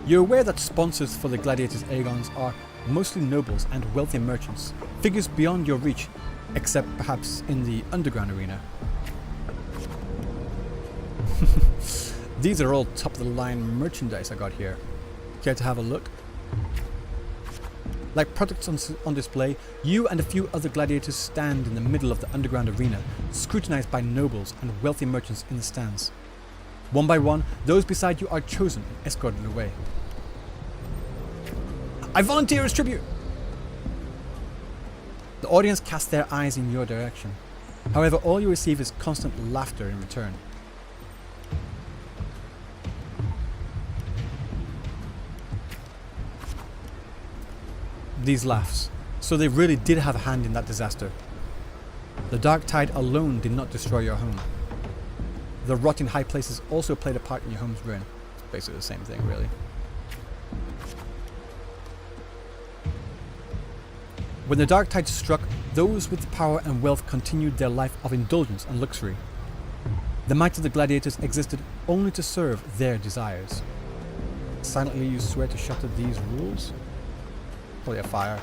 You're aware that sponsors for the Gladiators' Aegons are mostly nobles and wealthy merchants, figures beyond your reach, except perhaps in the underground arena. These are all top-of-the-line merchandise I got here. Care to have a look? Like products on display, you and a few other gladiators stand in the middle of the underground arena, scrutinized by nobles and wealthy merchants in the stands. One by one, those beside you are chosen and escorted away. I volunteer as tribute! The audience cast their eyes in your direction. However, all you receive is constant laughter in return. These laughs. So they really did have a hand in that disaster. The dark tide alone did not destroy your home. The rot in high places also played a part in your home's ruin. It's basically the same thing, really. When the dark tide struck, those with power and wealth continued their life of indulgence and luxury. The might of the gladiators existed only to serve their desires. Silently you swear to shatter these rules? Probably a fire.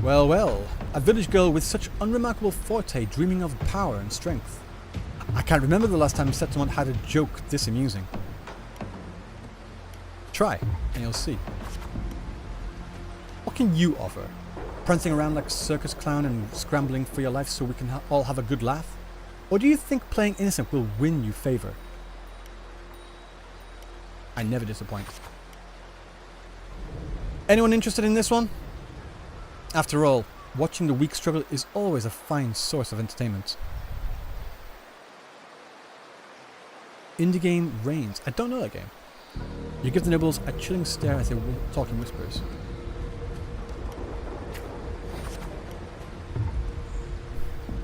Well, well, a village girl with such unremarkable forte dreaming of power and strength. I can't remember the last time Septimont had a joke this amusing. Try, and you'll see. What can you offer? Prancing around like a circus clown and scrambling for your life so we can all have a good laugh? Or do you think playing innocent will win you favor? I never disappoint. Anyone interested in this one? After all, watching the weak struggle is always a fine source of entertainment. Indie game Reigns. I don't know that game. You give the nobles a chilling stare as they talk in whispers.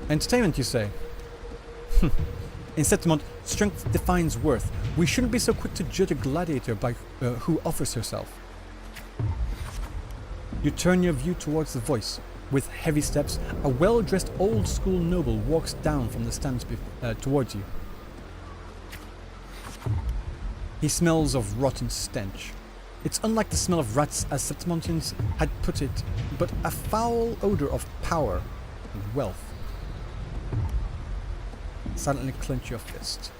Entertainment, you say? In Septimont, strength defines worth. We shouldn't be so quick to judge a gladiator by who offers herself. You turn your view towards the voice. With heavy steps, a well-dressed old-school noble walks down from the stands towards you. He smells of rotten stench. It's unlike the smell of rats as Septimontians had put it, but a foul odour of power and wealth. Silently clench your fist.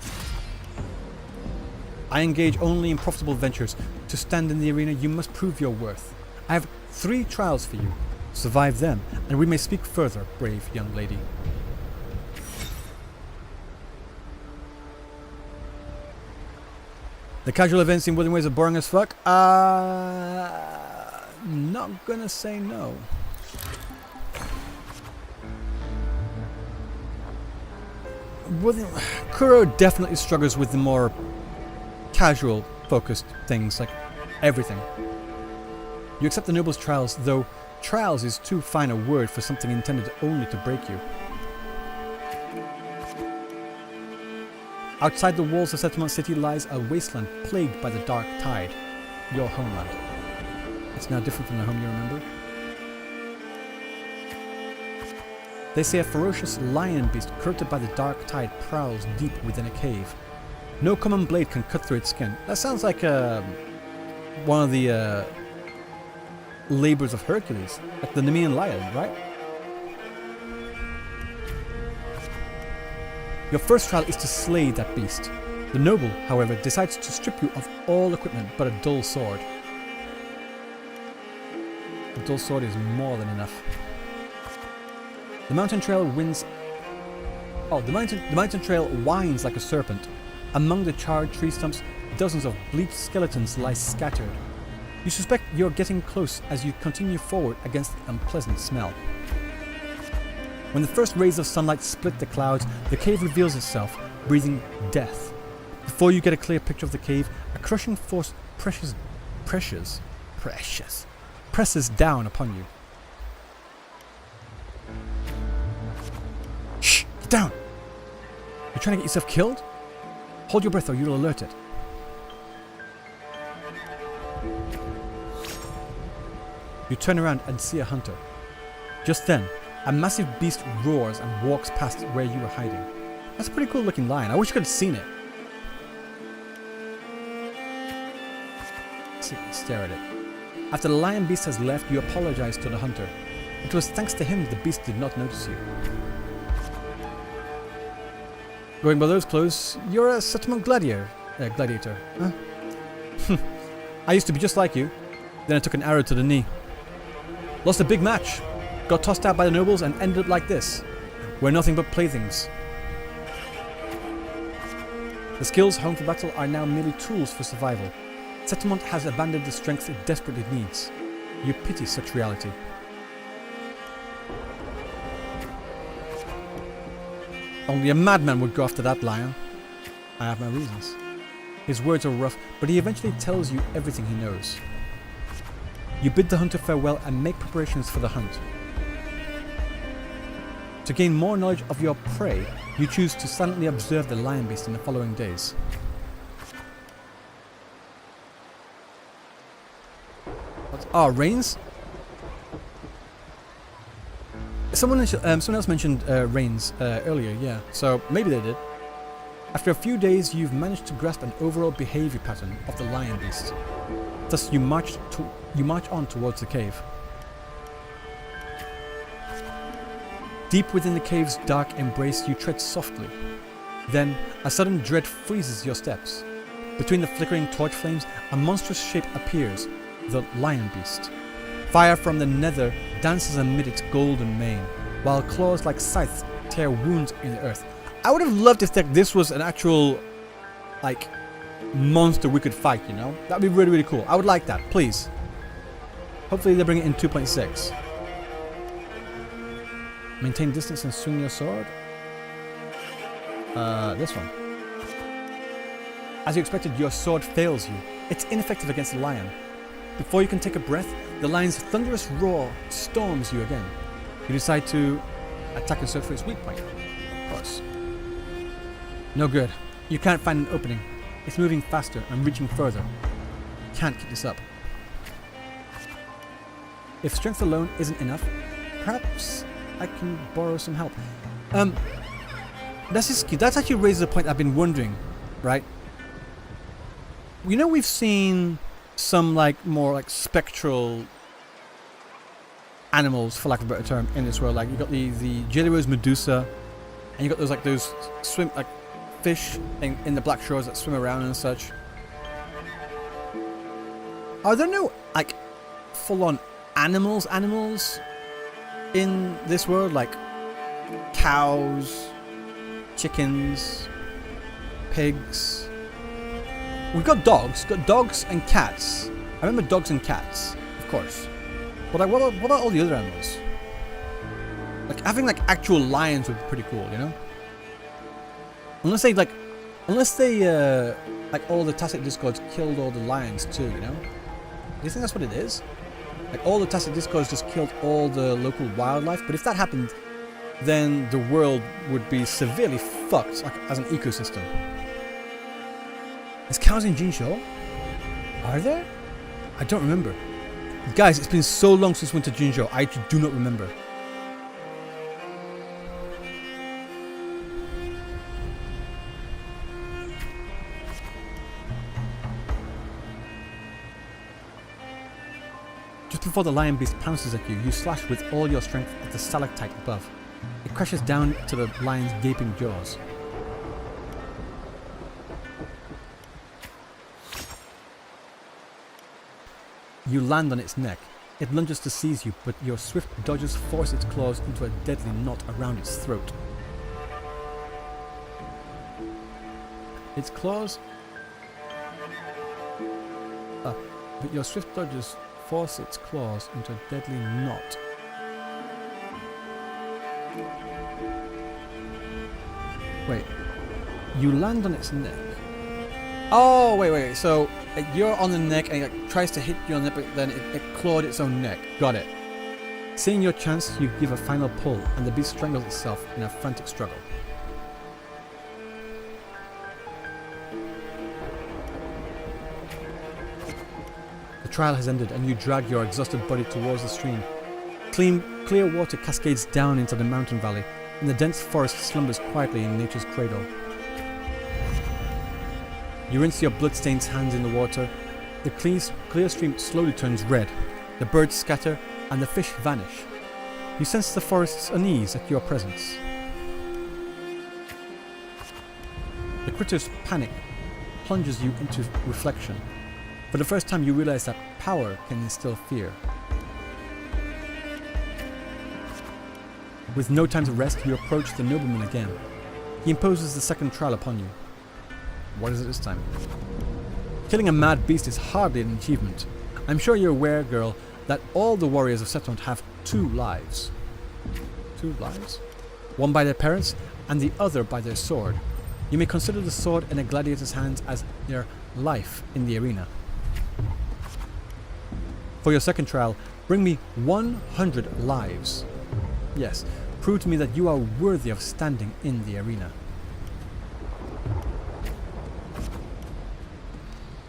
I engage only in profitable ventures. To stand in the arena, you must prove your worth. I have 3 trials for you. Survive them, and we may speak further, brave young lady. The casual events in Wuthering Waves are boring as fuck. Not gonna say no. Kuro definitely struggles with the more casual focused things, like everything. You accept the noble's trials, though trials is too fine a word for something intended only to break you. Outside the walls of Settlement City lies a wasteland plagued by the dark tide, your homeland. It's now different from the home you remember. They say a ferocious lion beast corrupted by the dark tide prowls deep within a cave. No common blade can cut through its skin. That sounds like one of the labors of Hercules, like the Nemean lion, right? Your first trial is to slay that beast. The noble, however, decides to strip you of all equipment but a dull sword. A dull sword is more than enough. The mountain trail winds. Oh, the mountain trail winds like a serpent. Among the charred tree stumps, dozens of bleached skeletons lie scattered. You suspect you're getting close as you continue forward against the unpleasant smell. When the first rays of sunlight split the clouds, the cave reveals itself, breathing death. Before you get a clear picture of the cave, a crushing force presses down upon you. Shh! Get down! You're trying to get yourself killed? Hold your breath or you'll alert it. You turn around and see a hunter. Just then, a massive beast roars and walks past where you were hiding. That's a pretty cool looking lion. I wish you could have seen it. Stare at it. After the lion beast has left, you apologize to the hunter. It was thanks to him the beast did not notice you. Going by those clothes, you're a settlement gladiator, huh? I used to be just like you. Then I took an arrow to the knee. Lost a big match. Got tossed out by the nobles and ended up like this. We're nothing but playthings. The skills honed for battle are now merely tools for survival. Settlement has abandoned the strength it desperately needs. You pity such reality. Only a madman would go after that lion. I have my reasons. His words are rough, but he eventually tells you everything he knows. You bid the hunter farewell and make preparations for the hunt. To gain more knowledge of your prey, you choose to silently observe the lion beast in the following days. Rains? Someone else mentioned rains earlier, yeah, so maybe they did. After a few days, you've managed to grasp an overall behavior pattern of the lion beast. Thus, you march on towards the cave. Deep within the cave's dark embrace, you tread softly. Then, a sudden dread freezes your steps. Between the flickering torch flames, a monstrous shape appears, the lion beast. Fire from the nether dances amid its golden mane, while claws like scythes tear wounds in the earth. I would have loved if this was an actual, monster we could fight, you know? That'd be really, really cool. I would like that, please. Hopefully they bring it in 2.6. Maintain distance and swing your sword. This one. As you expected, your sword fails you. It's ineffective against the lion. Before you can take a breath, the lion's thunderous roar storms you again. You decide to attack and search for its weak point. Of course. No good. You can't find an opening. It's moving faster and reaching further. Can't keep this up. If strength alone isn't enough, perhaps I can borrow some help. That's actually raises a point I've been wondering, right? You know, we've seen some like more like spectral animals, for lack of a better term, in this world. Like you got the Jelly Rose Medusa, and you got those swim like fish in the black shores that swim around and such. Are there no like full-on animals in this world, like cows, chickens, pigs? We've got dogs and cats. I remember dogs and cats, of course. But like, what about all the other animals? Like having like actual lions would be pretty cool, you know? Unless they like all the Tacit Discords killed all the lions too, you know? Do you think that's what it is? Like all the Tacit Discords just killed all the local wildlife, but if that happened, then the world would be severely fucked like, as an ecosystem. There's cows in Jinzhou? Are there? I don't remember. Guys, it's been so long since we went to Jinzhou, I do not remember. Just before the lion beast pounces at you, you slash with all your strength at the stalactite above. It crashes down to the lion's gaping jaws. You land on its neck. It lunges to seize you, but your swift dodges force its claws into a deadly knot around its throat. Its claws... but your swift dodges force its claws into a deadly knot. Wait. You land on its neck. Oh, wait. So you're on the neck and it tries to hit you on the neck, but then it clawed its own neck. Got it. Seeing your chance, you give a final pull, and the beast strangles itself in a frantic struggle. The trial has ended, and you drag your exhausted body towards the stream. Clear water cascades down into the mountain valley, and the dense forest slumbers quietly in nature's cradle. You rinse your blood-stained hands in the water. The clear stream slowly turns red. The birds scatter, and the fish vanish. You sense the forest's unease at your presence. The critter's panic plunges you into reflection. For the first time, you realize that power can instill fear. With no time to rest, you approach the nobleman again. He imposes the second trial upon you. What is it this time? Killing a mad beast is hardly an achievement. I'm sure you're aware, girl, that all the warriors of Settlement have 2 lives. 2 lives? One by their parents, and the other by their sword. You may consider the sword in a gladiator's hands as their life in the arena. For your second trial, bring me 100 lives. Yes, prove to me that you are worthy of standing in the arena.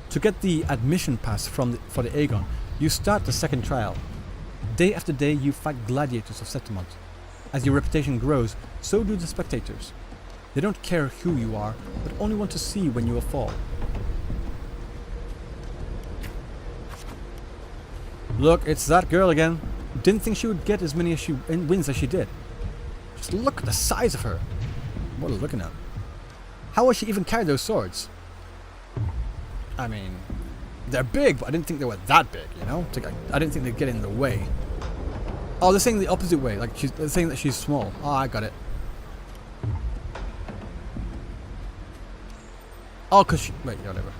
To get the admission pass for the Aegon, you start the second trial. Day after day, you fight gladiators of Settlement. As your reputation grows, so do the spectators. They don't care who you are, but only want to see when you will fall. Look, it's that girl again. Didn't think she would get as many wins as she did. Just look at the size of her. What are we looking at? How will she even carry those swords? I mean, they're big, but I didn't think they were that big, you know? I didn't think they'd get in the way. Oh, they're saying the opposite way. Like, they're saying that she's small. Oh, I got it. Oh, because she... Wait, whatever.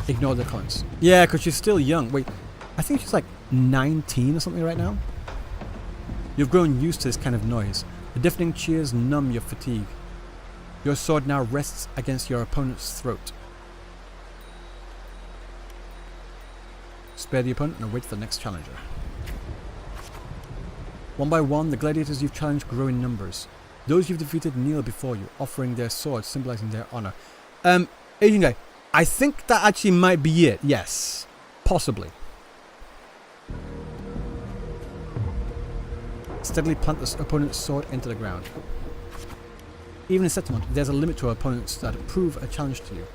Ignore the comments. Yeah, because she's still young. Wait, I think she's like 19 or something right now. You've grown used to this kind of noise. The deafening cheers numb your fatigue. Your sword now rests against your opponent's throat. Spare the opponent and wait for the next challenger. One by one, the gladiators you've challenged grow in numbers. Those you've defeated kneel before you, offering their swords, symbolizing their honor. Asian guy. I think that actually might be it. Yes. Possibly. Steadily plant the opponent's sword into the ground. Even in Septimont, there's a limit to our opponents that prove a challenge to you.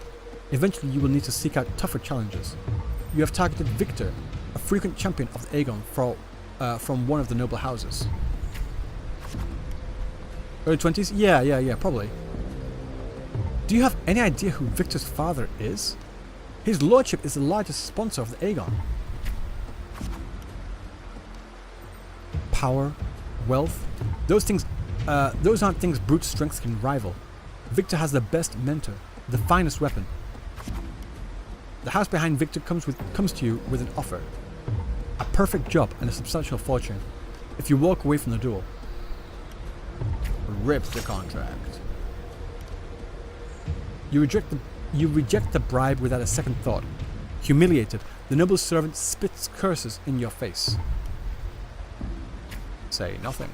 Eventually, you will need to seek out tougher challenges. You have targeted Victor, a frequent champion of the Aegon from one of the noble houses. Early 20s? Yeah, probably. Do you have any idea who Victor's father is? His lordship is the largest sponsor of the Aegon. Power, wealth, those aren't things brute strength can rival. Victor has the best mentor, the finest weapon. The house behind Victor comes to you with an offer. A perfect job and a substantial fortune if you walk away from the duel. Rip the contract. You reject the bribe without a second thought. Humiliated, the noble servant spits curses in your face. Say nothing.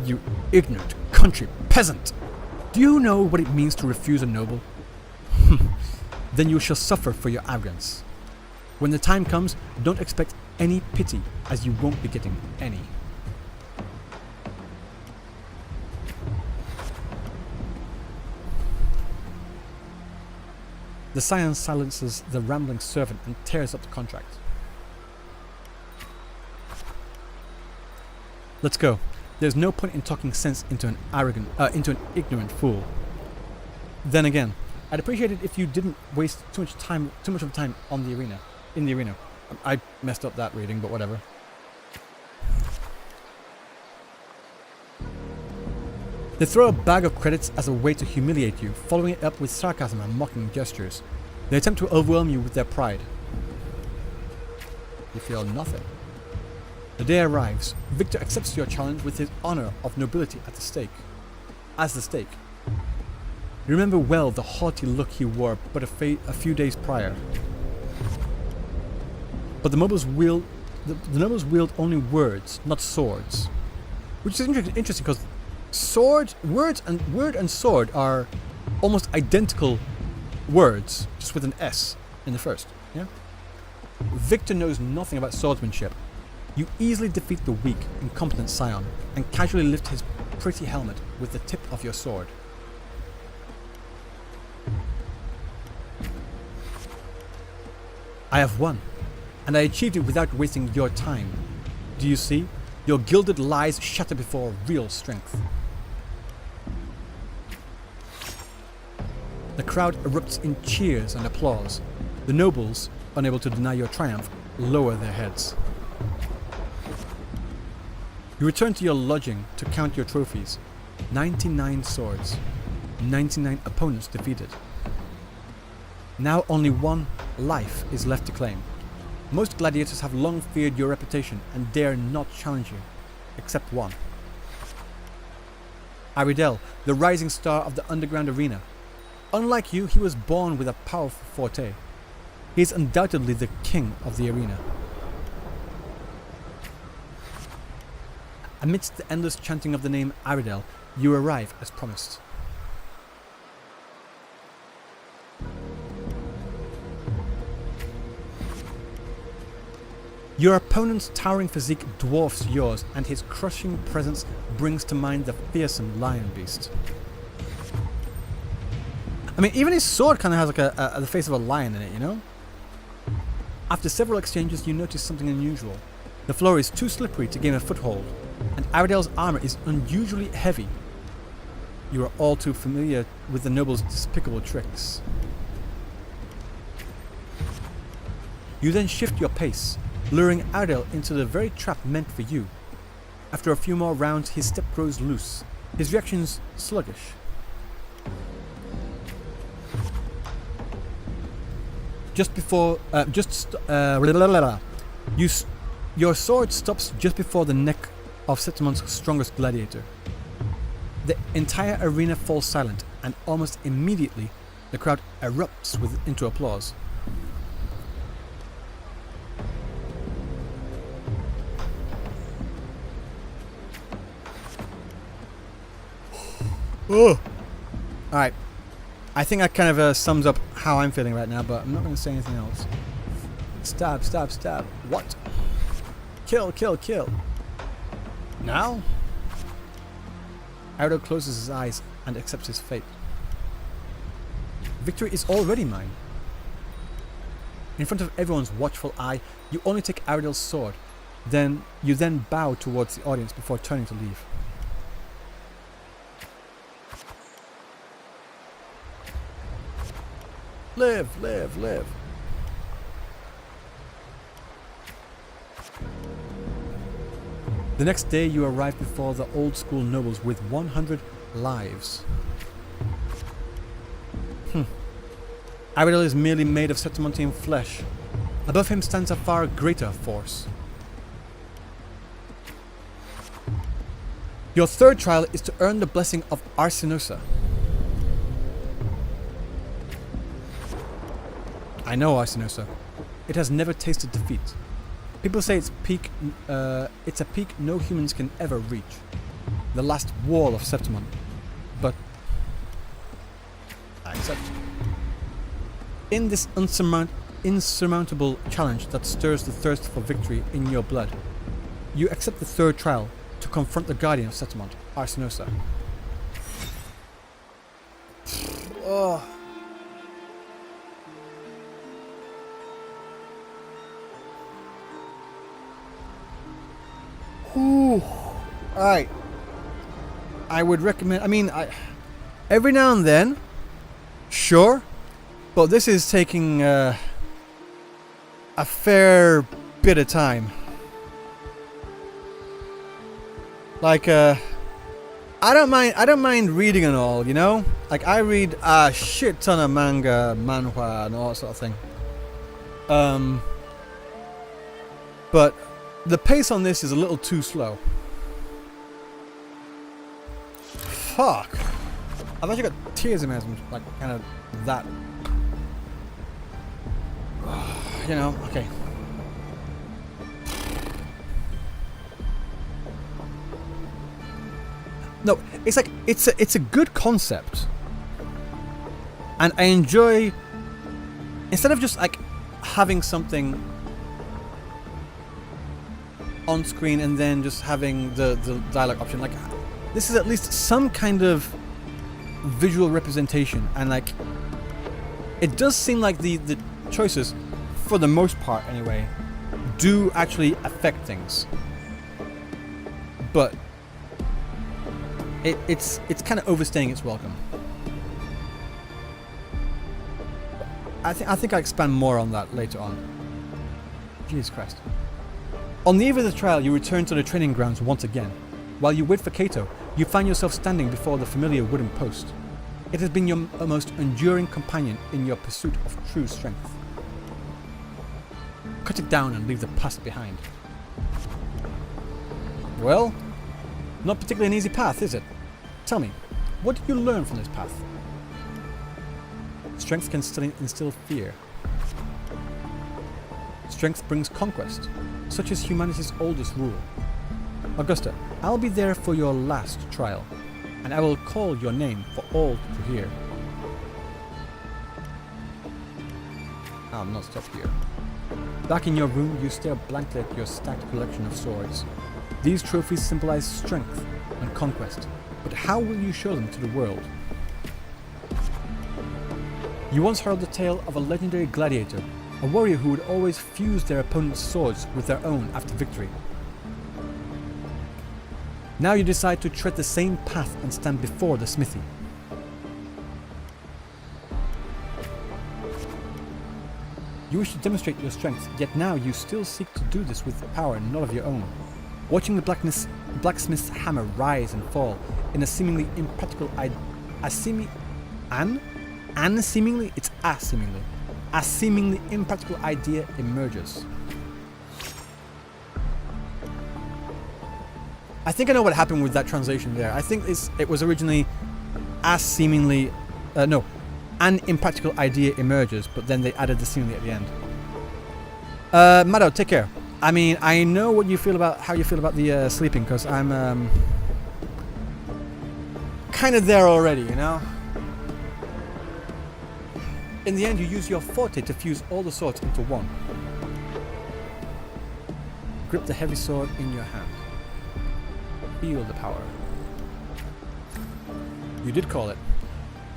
You ignorant country peasant! Do you know what it means to refuse a noble? Then you shall suffer for your arrogance. When the time comes, don't expect any pity, as you won't be getting any. The scion silences the rambling servant and tears up the contract. Let's go. There's no point in talking sense into an ignorant fool. Then again, I'd appreciate it if you didn't waste too much of time in the arena. I messed up that reading, but whatever. They throw a bag of credits as a way to humiliate you, following it up with sarcasm and mocking gestures. They attempt to overwhelm you with their pride. You feel nothing. The day arrives. Victor accepts your challenge with his honor of nobility at the stake. As the stake. You remember well the haughty look he wore but a few days prior. But the nobles wield only words, not swords. Which is interesting because word and sword are almost identical words, just with an S in the first. Yeah? Victor knows nothing about swordsmanship. You easily defeat the weak, incompetent scion and casually lift his pretty helmet with the tip of your sword. I have won, and I achieved it without wasting your time. Do you see? Your gilded lies shatter before real strength. The crowd erupts in cheers and applause. The nobles, unable to deny your triumph, lower their heads. You return to your lodging to count your trophies. 99 swords. 99 opponents defeated. Now only one life is left to claim. Most gladiators have long feared your reputation and dare not challenge you, except one. Aridel, the rising star of the underground arena. Unlike you, he was born with a powerful forte. He is undoubtedly the king of the arena. Amidst the endless chanting of the name Aridel, you arrive as promised. Your opponent's towering physique dwarfs yours, and his crushing presence brings to mind the fearsome lion beast. I mean, even his sword kind of has like the face of a lion in it, you know? After several exchanges, you notice something unusual. The floor is too slippery to gain a foothold, and Aridel's armor is unusually heavy. You are all too familiar with the noble's despicable tricks. You then shift your pace, luring Aridel into the very trap meant for you. After a few more rounds, his step grows loose, his reactions sluggish. Your sword stops just before the neck of Septimon's strongest gladiator. The entire arena falls silent, and almost immediately, the crowd erupts into applause. Oh! Alright. I think that kind of sums up how I'm feeling right now, but I'm not going to say anything else. Stab, stab, stab. What? Kill, kill, kill. Now? Ariel closes his eyes and accepts his fate. Victory is already mine. In front of everyone's watchful eye, you only take Ariel's sword. You then bow towards the audience before turning to leave. Live, live, live. The next day you arrive before the old school nobles with 100 lives. Ariel is merely made of Septimontian flesh. Above him stands a far greater force. Your third trial is to earn the blessing of Arsinosa. I know Arsinosa. It has never tasted defeat. People say it's a peak no humans can ever reach. The last wall of Septimon. But I accept. In this insurmountable challenge that stirs the thirst for victory in your blood, you accept the third trial to confront the guardian of Septimon, Arsinosa. Oh. Ooh. Alright. I would recommend, every now and then, sure, but this is taking a fair bit of time. Like, I don't mind reading and all, you know? Like, I read a shit ton of manga, manhwa, and all that sort of thing. But the pace on this is a little too slow. Fuck. I've actually got tears in my eyes, like, kind of that. You know, okay. No, it's like, it's a good concept. And I enjoy, instead of just like having something on screen and then just having the dialogue option, like, this is at least some kind of visual representation, and like, it does seem like the choices, for the most part anyway, do actually affect things. But it's kind of overstaying its welcome. I think I'll expand more on that later on. Jesus Christ. On the eve of the trial, you return to the training grounds once again. While you wait for Kato, you find yourself standing before the familiar wooden post. It has been your most enduring companion in your pursuit of true strength. Cut it down and leave the past behind. Well, not particularly an easy path, is it? Tell me, what did you learn from this path? Strength can still instill fear. Strength brings conquest, such as humanity's oldest rule. Augusta, I'll be there for your last trial, and I will call your name for all to hear. I'll not stop here. Back in your room, you stare blankly at your stacked collection of swords. These trophies symbolize strength and conquest, but how will you show them to the world? You once heard the tale of a legendary gladiator, a warrior who would always fuse their opponent's swords with their own after victory. Now you decide to tread the same path and stand before the smithy. You wish to demonstrate your strength, yet now you still seek to do this with power not of your own. Watching the blacksmith's hammer rise and fall in a seemingly impractical a seemingly impractical idea emerges. I think I know what happened with that translation there. I think it was originally an impractical idea emerges, but then they added the seemingly at the end. Mado, take care. I mean, I know how you feel about the sleeping, because I'm kind of there already, you know? In the end, you use your forte to fuse all the swords into one. Grip the heavy sword in your hand. Feel the power. You did call it.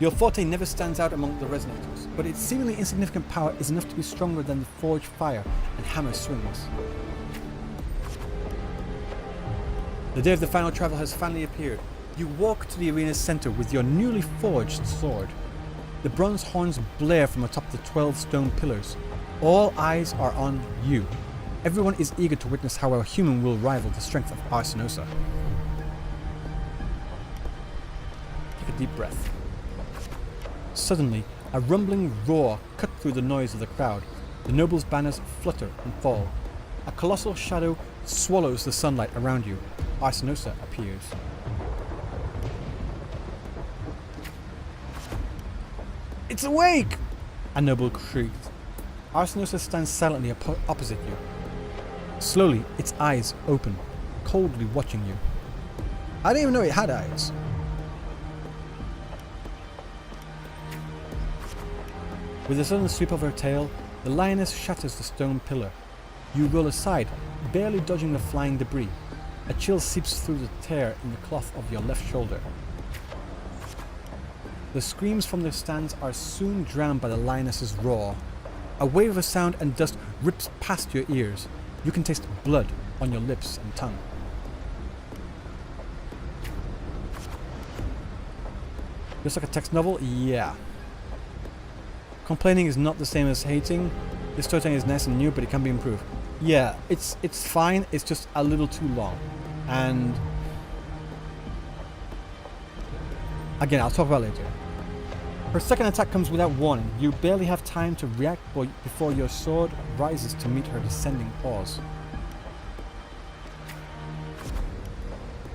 Your forte never stands out among the resonators, but its seemingly insignificant power is enough to be stronger than the forged fire and hammer swings. The day of the final travel has finally appeared. You walk to the arena's center with your newly forged sword. The bronze horns blare from atop the 12 stone pillars. All eyes are on you. Everyone is eager to witness how a human will rival the strength of Arsinosa. Take a deep breath. Suddenly, a rumbling roar cut through the noise of the crowd. The nobles' banners flutter and fall. A colossal shadow swallows the sunlight around you. Arsinosa appears. It's awake! A noble shrieked. Arsinosa stands silently opposite you. Slowly, its eyes open, coldly watching you. I didn't even know it had eyes. With a sudden sweep of her tail, the lioness shatters the stone pillar. You roll aside, barely dodging the flying debris. A chill seeps through the tear in the cloth of your left shoulder. The screams from the stands are soon drowned by the lioness's roar. A wave of sound and dust rips past your ears. You can taste blood on your lips and tongue. Just like a text novel? Yeah. Complaining is not the same as hating. This storytelling is nice and new, but it can be improved. Yeah, it's fine, it's just a little too long. And again, I'll talk about it later. Her second attack comes without warning. You barely have time to react before your sword rises to meet her descending paws.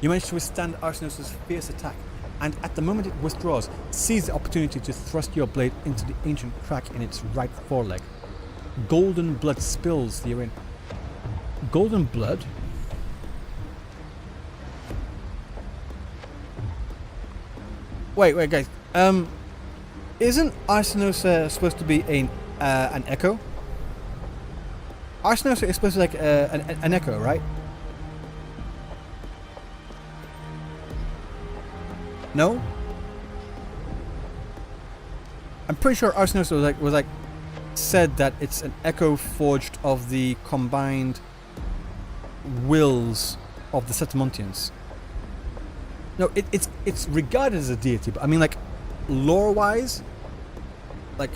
You manage to withstand Arsinosa's fierce attack, and at the moment it withdraws, seize the opportunity to thrust your blade into the ancient crack in its right foreleg. Golden blood spills the arena. Golden blood? Wait, guys. Isn't Arsinosa supposed to be an echo? Arsinosa is supposed to be like an echo, right? No? I'm pretty sure Arsinosa was like said that it's an echo forged of the combined wills of the Setamontians. No, it's regarded as a deity, but I mean, like, lore-wise, like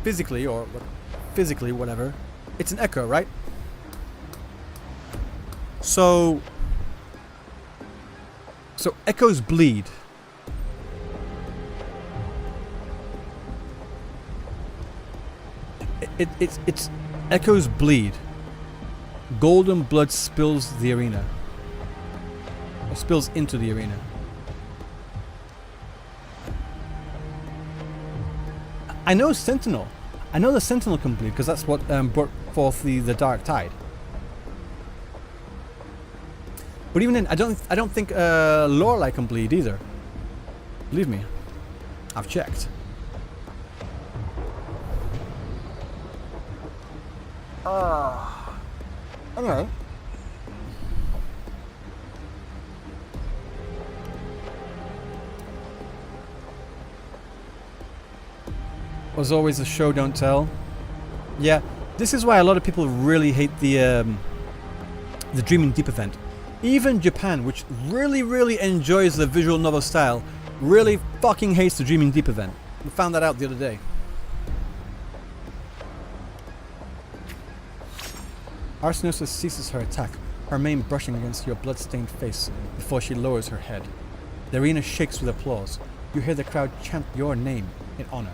physically whatever, it's an echo, right? So echoes bleed. It's echoes bleed. Golden blood spills the arena. Or spills into the arena. I know Sentinel. I know the Sentinel can bleed because that's what brought forth the Dark Tide. But even then, I don't think Lorelei can bleed either. Believe me, I've checked. Anyway. As always, the show don't tell. Yeah, this is why a lot of people really hate the Dreaming Deep event. Even Japan, which really enjoys the visual novel style, really fucking hates the Dreaming Deep event. We found that out the other day. Arsinosa ceases her attack, her mane brushing against your blood-stained face before she lowers her head. The arena shakes with applause. You hear the crowd chant your name in honor.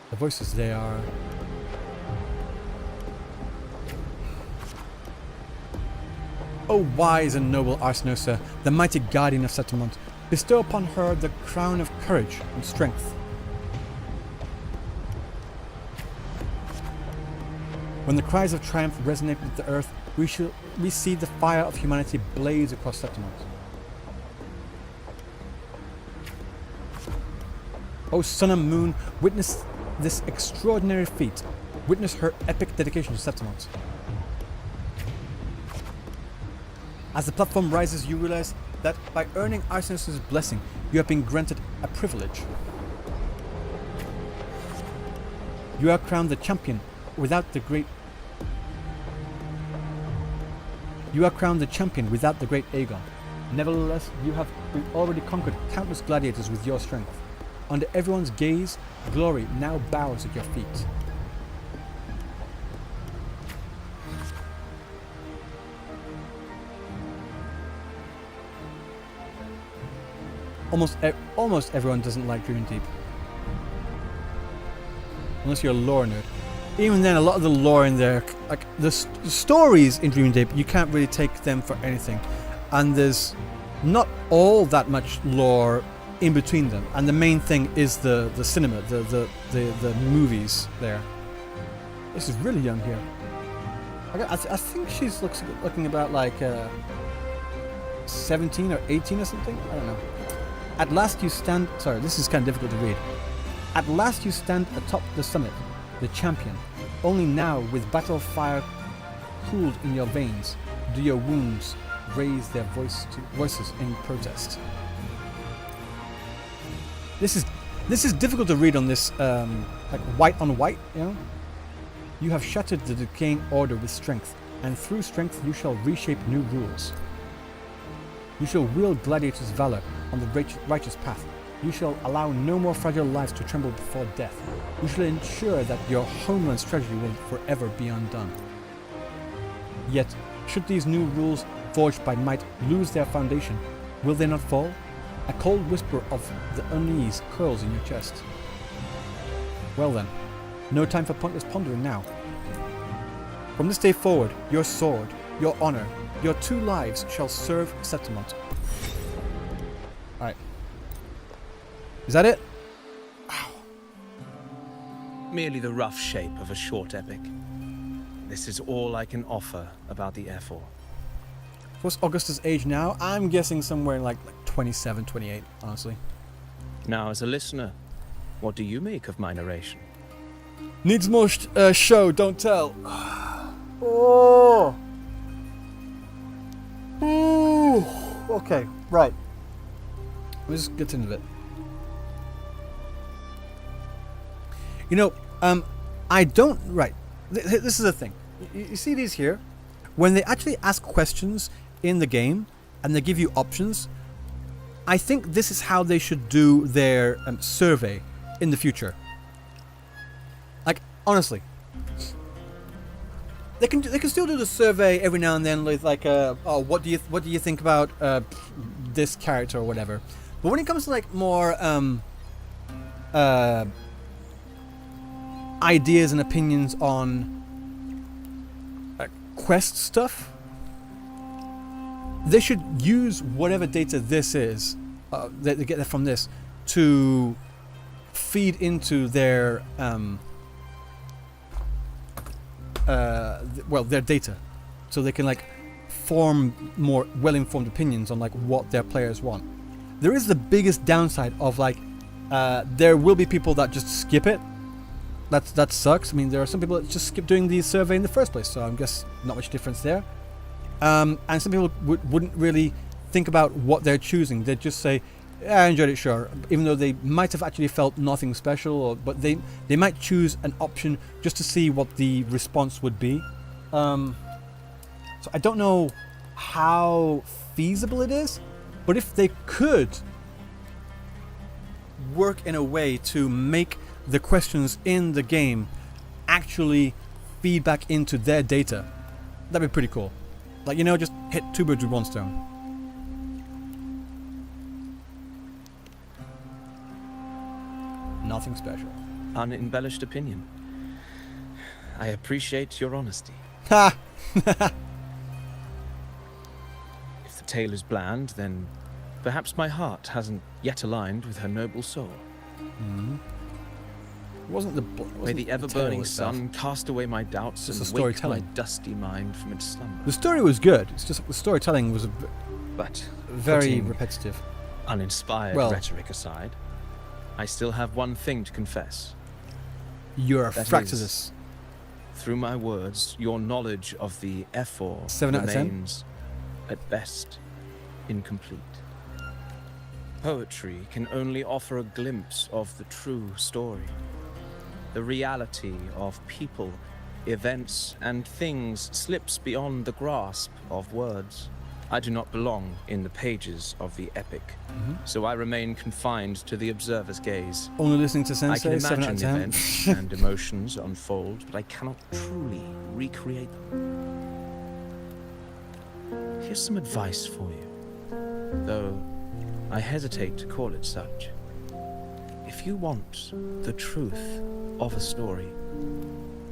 The voices, they are... O wise and noble Arsinosa, the mighty guardian of Settlement, bestow upon her the crown of courage and strength. When the cries of triumph resonate with the earth, we see the fire of humanity blaze across Settlement. O sun and moon, witness this extraordinary feat. Witness her epic dedication to Septimont. As the platform rises, you realize that by earning Arsenis' blessing, you have been granted a privilege. You are crowned the champion without the great... You are crowned the champion without the great Aegon. Nevertheless, you have already conquered countless gladiators with your strength. Under everyone's gaze, glory now bows at your feet. Almost everyone doesn't like Dreaming Deep. Unless you're a lore nerd. Even then, a lot of the lore in there, like the stories in Dreaming Deep, you can't really take them for anything. And there's not all that much lore in between them. And the main thing is the cinema, the movies there. This is really young here. I think she's looking about like 17 or 18 or something. I don't know. At last you stand... Sorry, this is kind of difficult to read. At last you stand atop the summit, the champion. Only now, with battle fire cooled in your veins, do your wounds raise their voices in protest. This is difficult to read on this like white on white, you know? You have shattered the decaying order with strength, and through strength you shall reshape new rules. You shall wield gladiators' valor on the righteous path. You shall allow no more fragile lives to tremble before death. You shall ensure that your homeland's treasury will forever be undone. Yet, should these new rules forged by might lose their foundation, will they not fall? A cold whisper of the unease curls in your chest. Well then, no time for pointless pondering now. From this day forward, your sword, your honor, your 2 lives shall serve Septimont. Alright. Is that it? Merely the rough shape of a short epic. This is all I can offer about the F4. What's Augusta's age now? I'm guessing somewhere in like 27, 28, honestly. Now, as a listener, what do you make of my narration? Needs more show, don't tell. Oh. Ooh. Okay, right. Let's just get into it. You know, I don't... Right. This is the thing. You see these here? When they actually ask questions in the game, and they give you options, I think this is how they should do their survey in the future. Like, honestly. They can still do the survey every now and then with like oh, what do you think about this character or whatever. But when it comes to like more ideas and opinions on quest stuff, they should use whatever data this is that they get from this to feed into their their data, so they can like form more well-informed opinions on like what their players want. There is the biggest downside of like there will be people that just skip it. That sucks. I mean, there are some people that just skip doing the survey in the first place, so I guess not much difference there. And some people wouldn't really think about what they're choosing. They'd just say, yeah, I enjoyed it, sure, even though they might have actually felt nothing special, but they might choose an option just to see what the response would be. So I don't know how feasible it is, but if they could work in a way to make the questions in the game actually feed back into their data, that'd be pretty cool. Like, you know, just hit 2 birds with 1 stone. Nothing special. Unembellished opinion. I appreciate your honesty. Ha! If the tale is bland, then perhaps my heart hasn't yet aligned with her noble soul. Mm-hmm. Wasn't the May the ever-burning sun cast away my doubts and wake my dusty mind from its slumber. The story was good. It's just the storytelling was But very repetitive. Uninspired rhetoric aside, I still have one thing to confess. You're a That Fractus. is- Through my words, your knowledge of the Ephor 7 out of 10? remains, at best, incomplete. Poetry can only offer a glimpse of the true story. The reality of people, events, and things slips beyond the grasp of words. I do not belong in the pages of the epic, so I remain confined to the observer's gaze. Only listening to I Sensei, can 7 out imagine of 10. events and emotions unfold, but I cannot truly recreate them. Here's some advice for you, though I hesitate to call it such. If you want the truth of a story,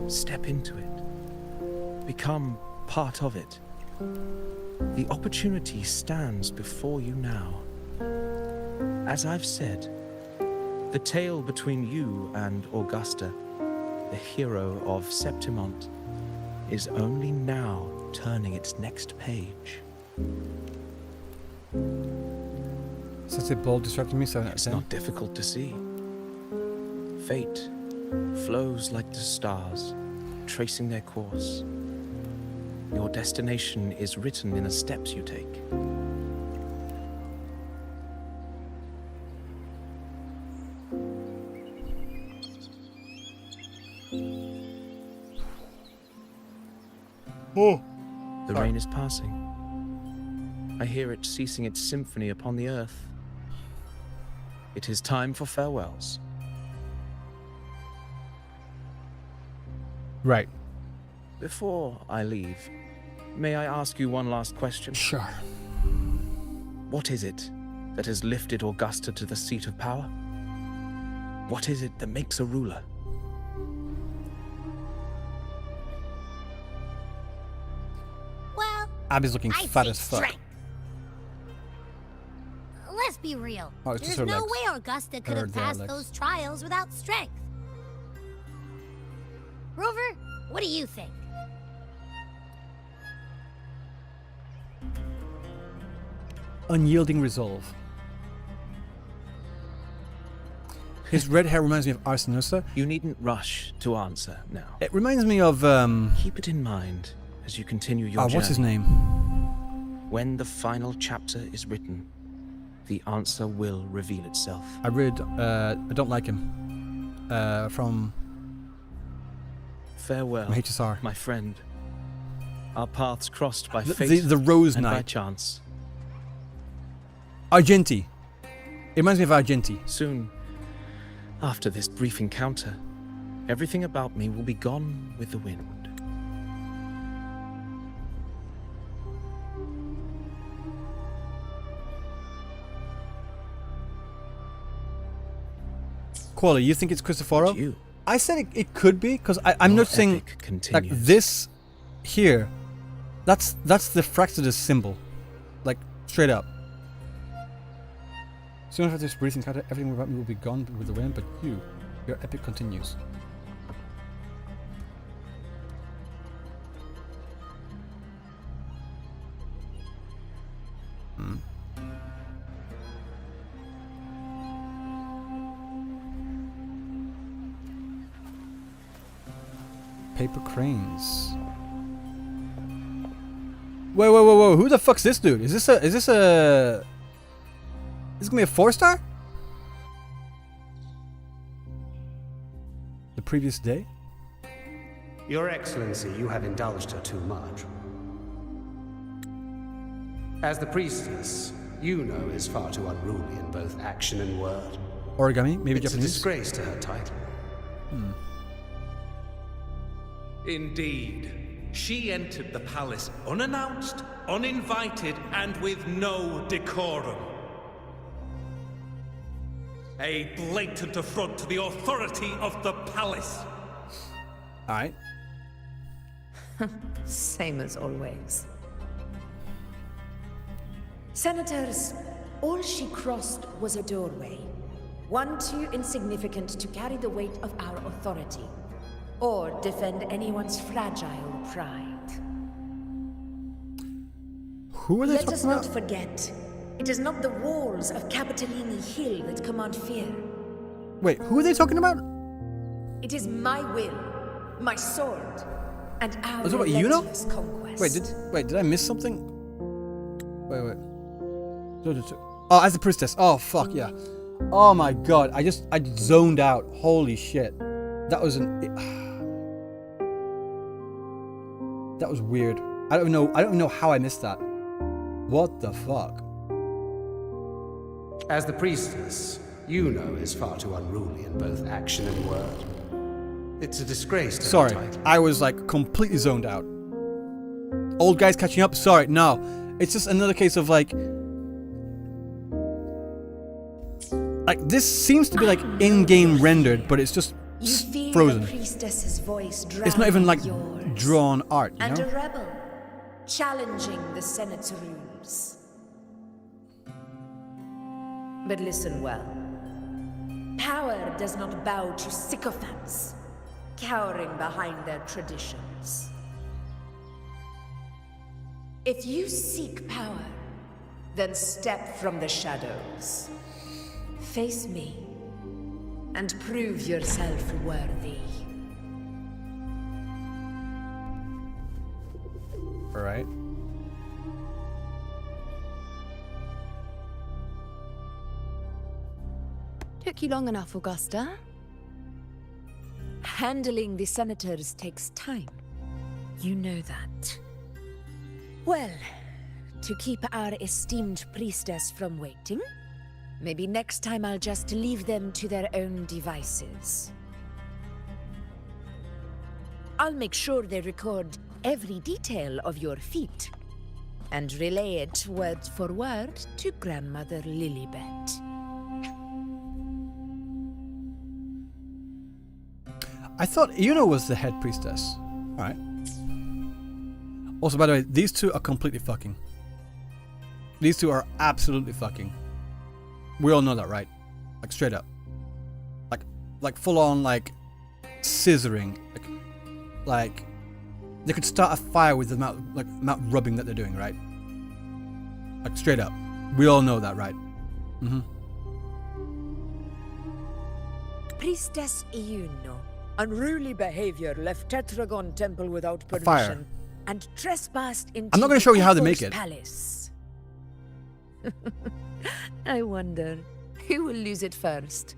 step into it. Become part of it. The opportunity stands before you now. As I've said, the tale between you and Augusta, the hero of Septimont, is only now turning its next page. Sensei Ball distracted me, 7 out of It's 10. not difficult to see. Fate flows like the stars, tracing their course. Your destination is written in the steps you take. Oh. The rain is passing. I hear it ceasing its symphony upon the earth. It is time for farewells. Right. Before I leave, may I ask you one last question? Sure. What is it that has lifted Augusta to the seat of power? What is it that makes a ruler? Well, Abby's looking I'd fat say as fuck. strength. Let's be real. Oh, it's just There's her no legs. way Augusta could Or have their passed legs. those trials without strength. Rover, what do you think? Unyielding resolve. His red hair reminds me of Arsenusa. You needn't rush to answer now. It reminds me of Keep it in mind as you continue your journey. what's his name? When the final chapter is written, the answer will reveal itself. I read I don't like him. From Farewell, HSR. my friend. Our paths crossed by The, fate the Rose and by Knight. chance. Argenti. It reminds me of Argenti. Soon, after this brief encounter, everything about me will be gone with the wind. Quali, you think it's Cristoforo? You, I said it could be because I'm your noticing epic like continues. this here. That's the Fractus symbol, like straight up. Soon after this brief encounter, everything about me will be gone with the wind, but your epic continues. Paper cranes. Whoa! Who the fuck's this dude? Is this gonna be a 4-star? The previous day? Your Excellency, you have indulged her too much. As the priestess, you know is far too unruly in both action and word. Origami? Maybe It's a Japanese? disgrace to her title. Indeed. She entered the palace unannounced, uninvited, and with no decorum. A blatant affront to the authority of the palace. Alright. Same as always. Senators, all she crossed was a doorway. One too insignificant to carry the weight of our authority, or defend anyone's fragile pride. Who are they Let us talking not about? forget, it is not the walls of Capitolini Hill that command fear, Wait, who are they talking about? It is my will, my sword, and our Was it about Yuno? relentless conquest. Did I miss something? Wait. Oh, as a priestess. Oh, fuck, yeah. Oh my god, I zoned out. Holy shit. That was that was weird. I don't know how I missed that. What the fuck? As the priestess, Yuno is far too unruly in both action and word. It's a disgrace to Sorry, her title. I was like completely zoned out. Old guys catching up? Sorry, no. It's just another case of like this seems to be like in-game rendered, but it's just You feel frozen. the priestess's voice It's not even like yours. drawn art, you And know? a rebel, challenging the Senate's rules. But listen well. Power does not bow to sycophants, cowering behind their traditions. If you seek power, then step from the shadows. Face me, and prove yourself worthy. All right. Took you long enough, Augusta. Handling the senators takes time. You know that. Well, to keep our esteemed priestess from waiting, maybe next time I'll just leave them to their own devices. I'll make sure they record every detail of your feat and relay it word for word to Grandmother Lilibet. I thought Yuno was the head priestess. All right. Also, by the way, these two are completely fucking. These two are absolutely fucking. We all know that, right? Like straight up. Like full on like scissoring. Like they could start a fire with the amount rubbing that they're doing, right? Like straight up. We all know that, right? Mm-hmm. Priestess Yuno. Unruly behavior left Tetragon Temple without permission. Fire. And trespassed into I'm not going to show you how they make it. Palace. I wonder, who will lose it first?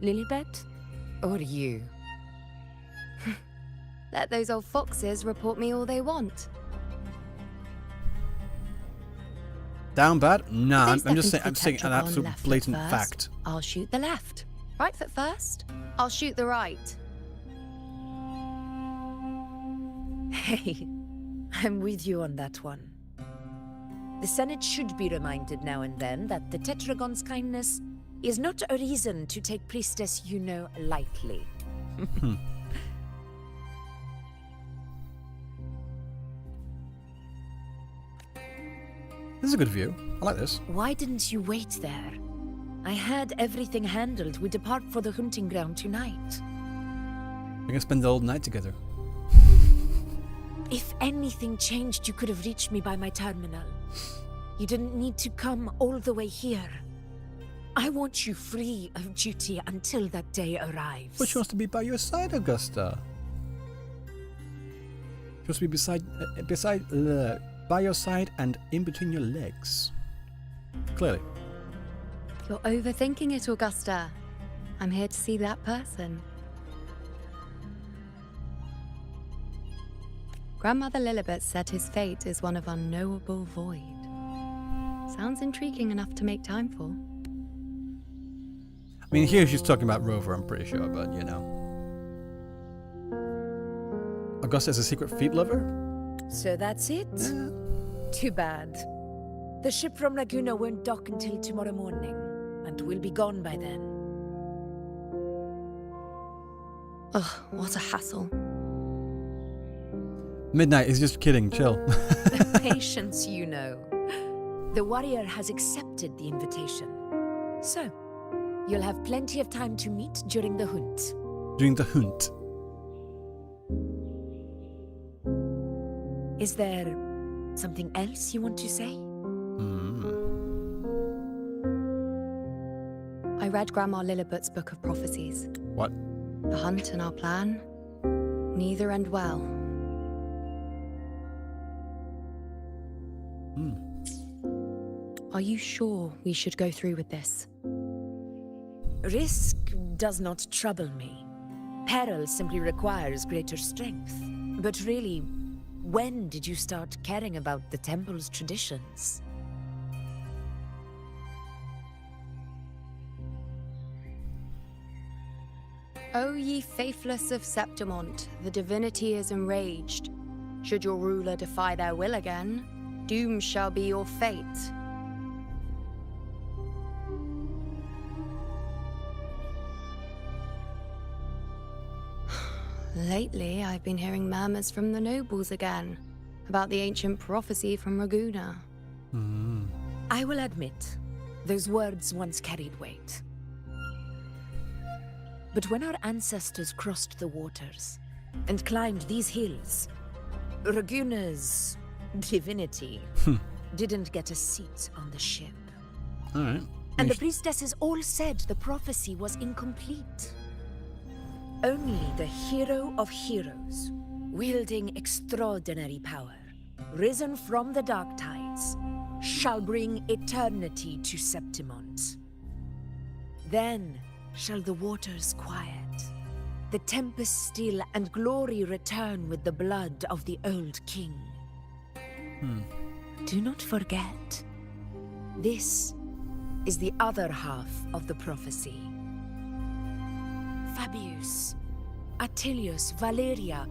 Lilibet or you? Let those old foxes report me all they want. Down bad? Nah, If they I'm just step saying. into I'm saying an Tetragon absolute left foot blatant first, fact. I'll shoot the left. Right foot first, I'll shoot the right. Hey, I'm with you on that one. The Senate should be reminded now and then that the Tetragon's kindness is not a reason to take Priestess Yuno lightly. This is a good view. I like this. Why didn't you wait there? I had everything handled. We depart for the hunting ground tonight. We're gonna spend the whole night together. If anything changed, you could have reached me by my terminal. You didn't need to come all the way here. I want you free of duty until that day arrives. But she wants to be by your side, Augusta. She wants to be by your side and in between your legs. Clearly. You're overthinking it, Augusta. I'm here to see that person. Grandmother Lilibet said his fate is one of unknowable void. Sounds intriguing enough to make time for. I mean, here she's talking about Rover, I'm pretty sure, but you know. Augusta's a secret feet lover? So that's it? Yeah. Too bad. The ship from Laguna won't dock until tomorrow morning, and we'll be gone by then. Ugh, what a hassle. Midnight is just kidding, chill. Patience, you know. The warrior has accepted the invitation. So, you'll have plenty of time to meet during the hunt. During the hunt. Is there something else you want to say? I read Grandma Lillibut's book of prophecies. What? The hunt and our plan, neither end well. Are you sure we should go through with this? Risk does not trouble me. Peril simply requires greater strength. But really, when did you start caring about the temple's traditions? O ye faithless of Septimont, the divinity is enraged. Should your ruler defy their will again, doom shall be your fate. Lately, I've been hearing murmurs from the nobles again about the ancient prophecy from Raguna. I will admit, those words once carried weight. But when our ancestors crossed the waters and climbed these hills, Raguna's divinity didn't get a seat on the ship. All right. And the priestesses all said the prophecy was incomplete. Only the hero of heroes, wielding extraordinary power, risen from the dark tides, shall bring eternity to Septimont. Then shall the waters quiet, the tempest still, and glory return with the blood of the old king. Do not forget, this is the other half of the prophecy. Fabius, Attilius, Valeria,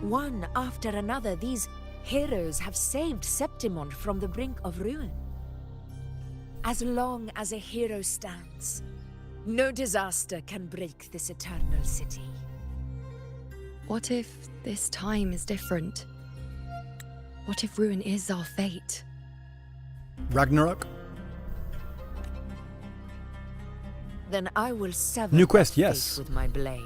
one after another, these heroes have saved Septimont from the brink of ruin. As long as a hero stands, no disaster can break this eternal city. What if this time is different? What if ruin is our fate? Ragnarok. Then I will sever New quest, that yes. fate with my blade.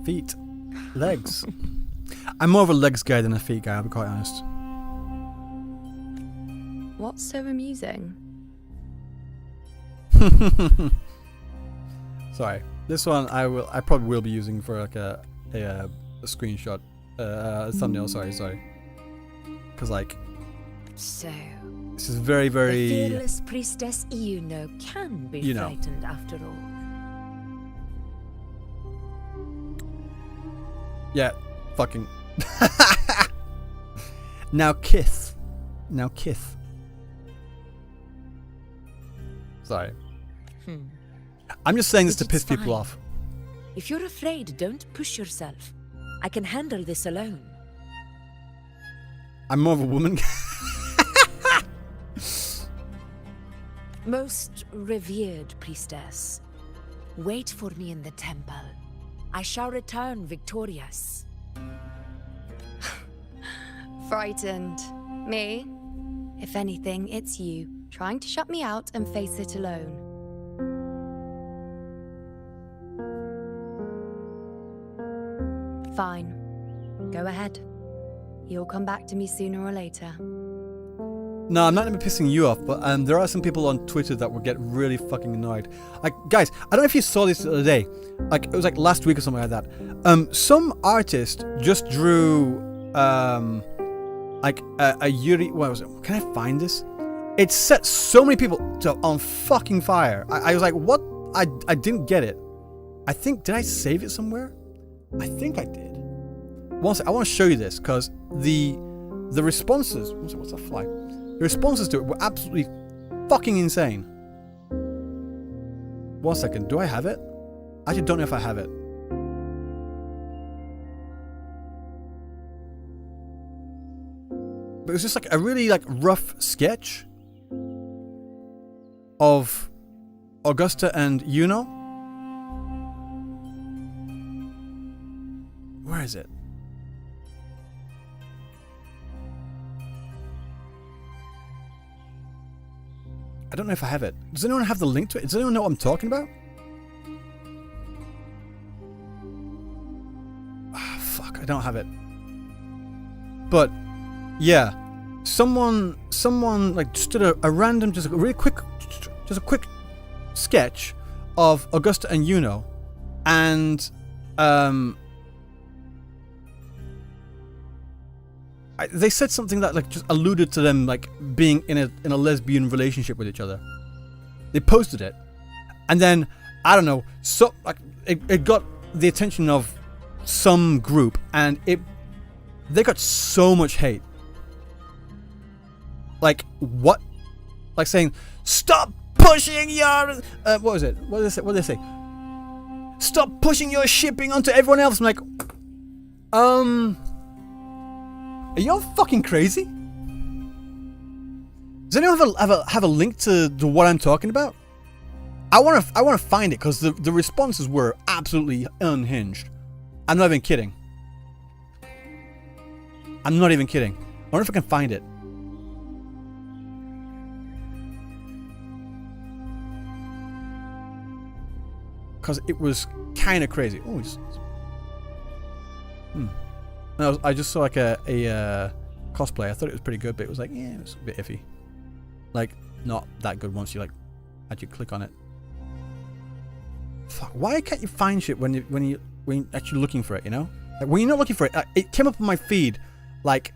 Feet. Legs. I'm more of a legs guy than a feet guy, I'll be quite honest. What's so amusing? Sorry. This one I probably will be using for like a screenshot. Thumbnail, sorry. Because like So, this is very, the very fearless priestess Iuno can be You know. frightened after all. yeah, fucking Now Kith. Sorry. I'm just saying this to But piss it's people fine. off. If you're afraid, don't push yourself. I can handle this alone. I'm more of a woman. Most revered priestess, wait for me in the temple. I shall return victorious. Frightened. Me? If anything, it's you, trying to shut me out and face it alone. Fine. Go ahead. You'll come back to me sooner or later. No, I'm not even pissing you off, but there are some people on Twitter that will get really fucking annoyed. Like, guys, I don't know if you saw this the other day. Like, it was like last week or something like that. Some artist just drew, like a Yuri. What was it? Can I find this? It set so many people on fucking fire. I was like, what? I didn't get it. I think, did I save it somewhere? I think I did. One sec, I want to show you this because the responses. What's that fly? The responses to it were absolutely fucking insane. One second, do I have it? I actually don't know if I have it. But it was just like a really like rough sketch of Augusta and Yuno. Where is it? I don't know if I have it. Does anyone have the link to it? Does anyone know what I'm talking about? Ah, fuck, I don't have it. But yeah, someone like just did a random, just a really quick, just a quick sketch of Augusta and Yuno, and they said something that like just alluded to them like being in a lesbian relationship with each other. They posted it, and then I don't know, so like it got the attention of some group, and they got so much hate. Like what? Like saying, "Stop pushing your what was it? What did they say? Stop pushing your shipping onto everyone else." I'm like, are y'all fucking crazy? Does anyone have a link to what I'm talking about? I want to find it, because the responses were absolutely unhinged. I'm not even kidding. I'm not even kidding. I wonder if I can find it. Because it was kind of crazy. Oh, I just saw like a cosplay. I thought it was pretty good, but it was like, yeah, it was a bit iffy. Like, not that good once you like actually click on it. Fuck, why can't you find shit when you're actually looking for it, you know? Like, when you're not looking for it, it came up on my feed like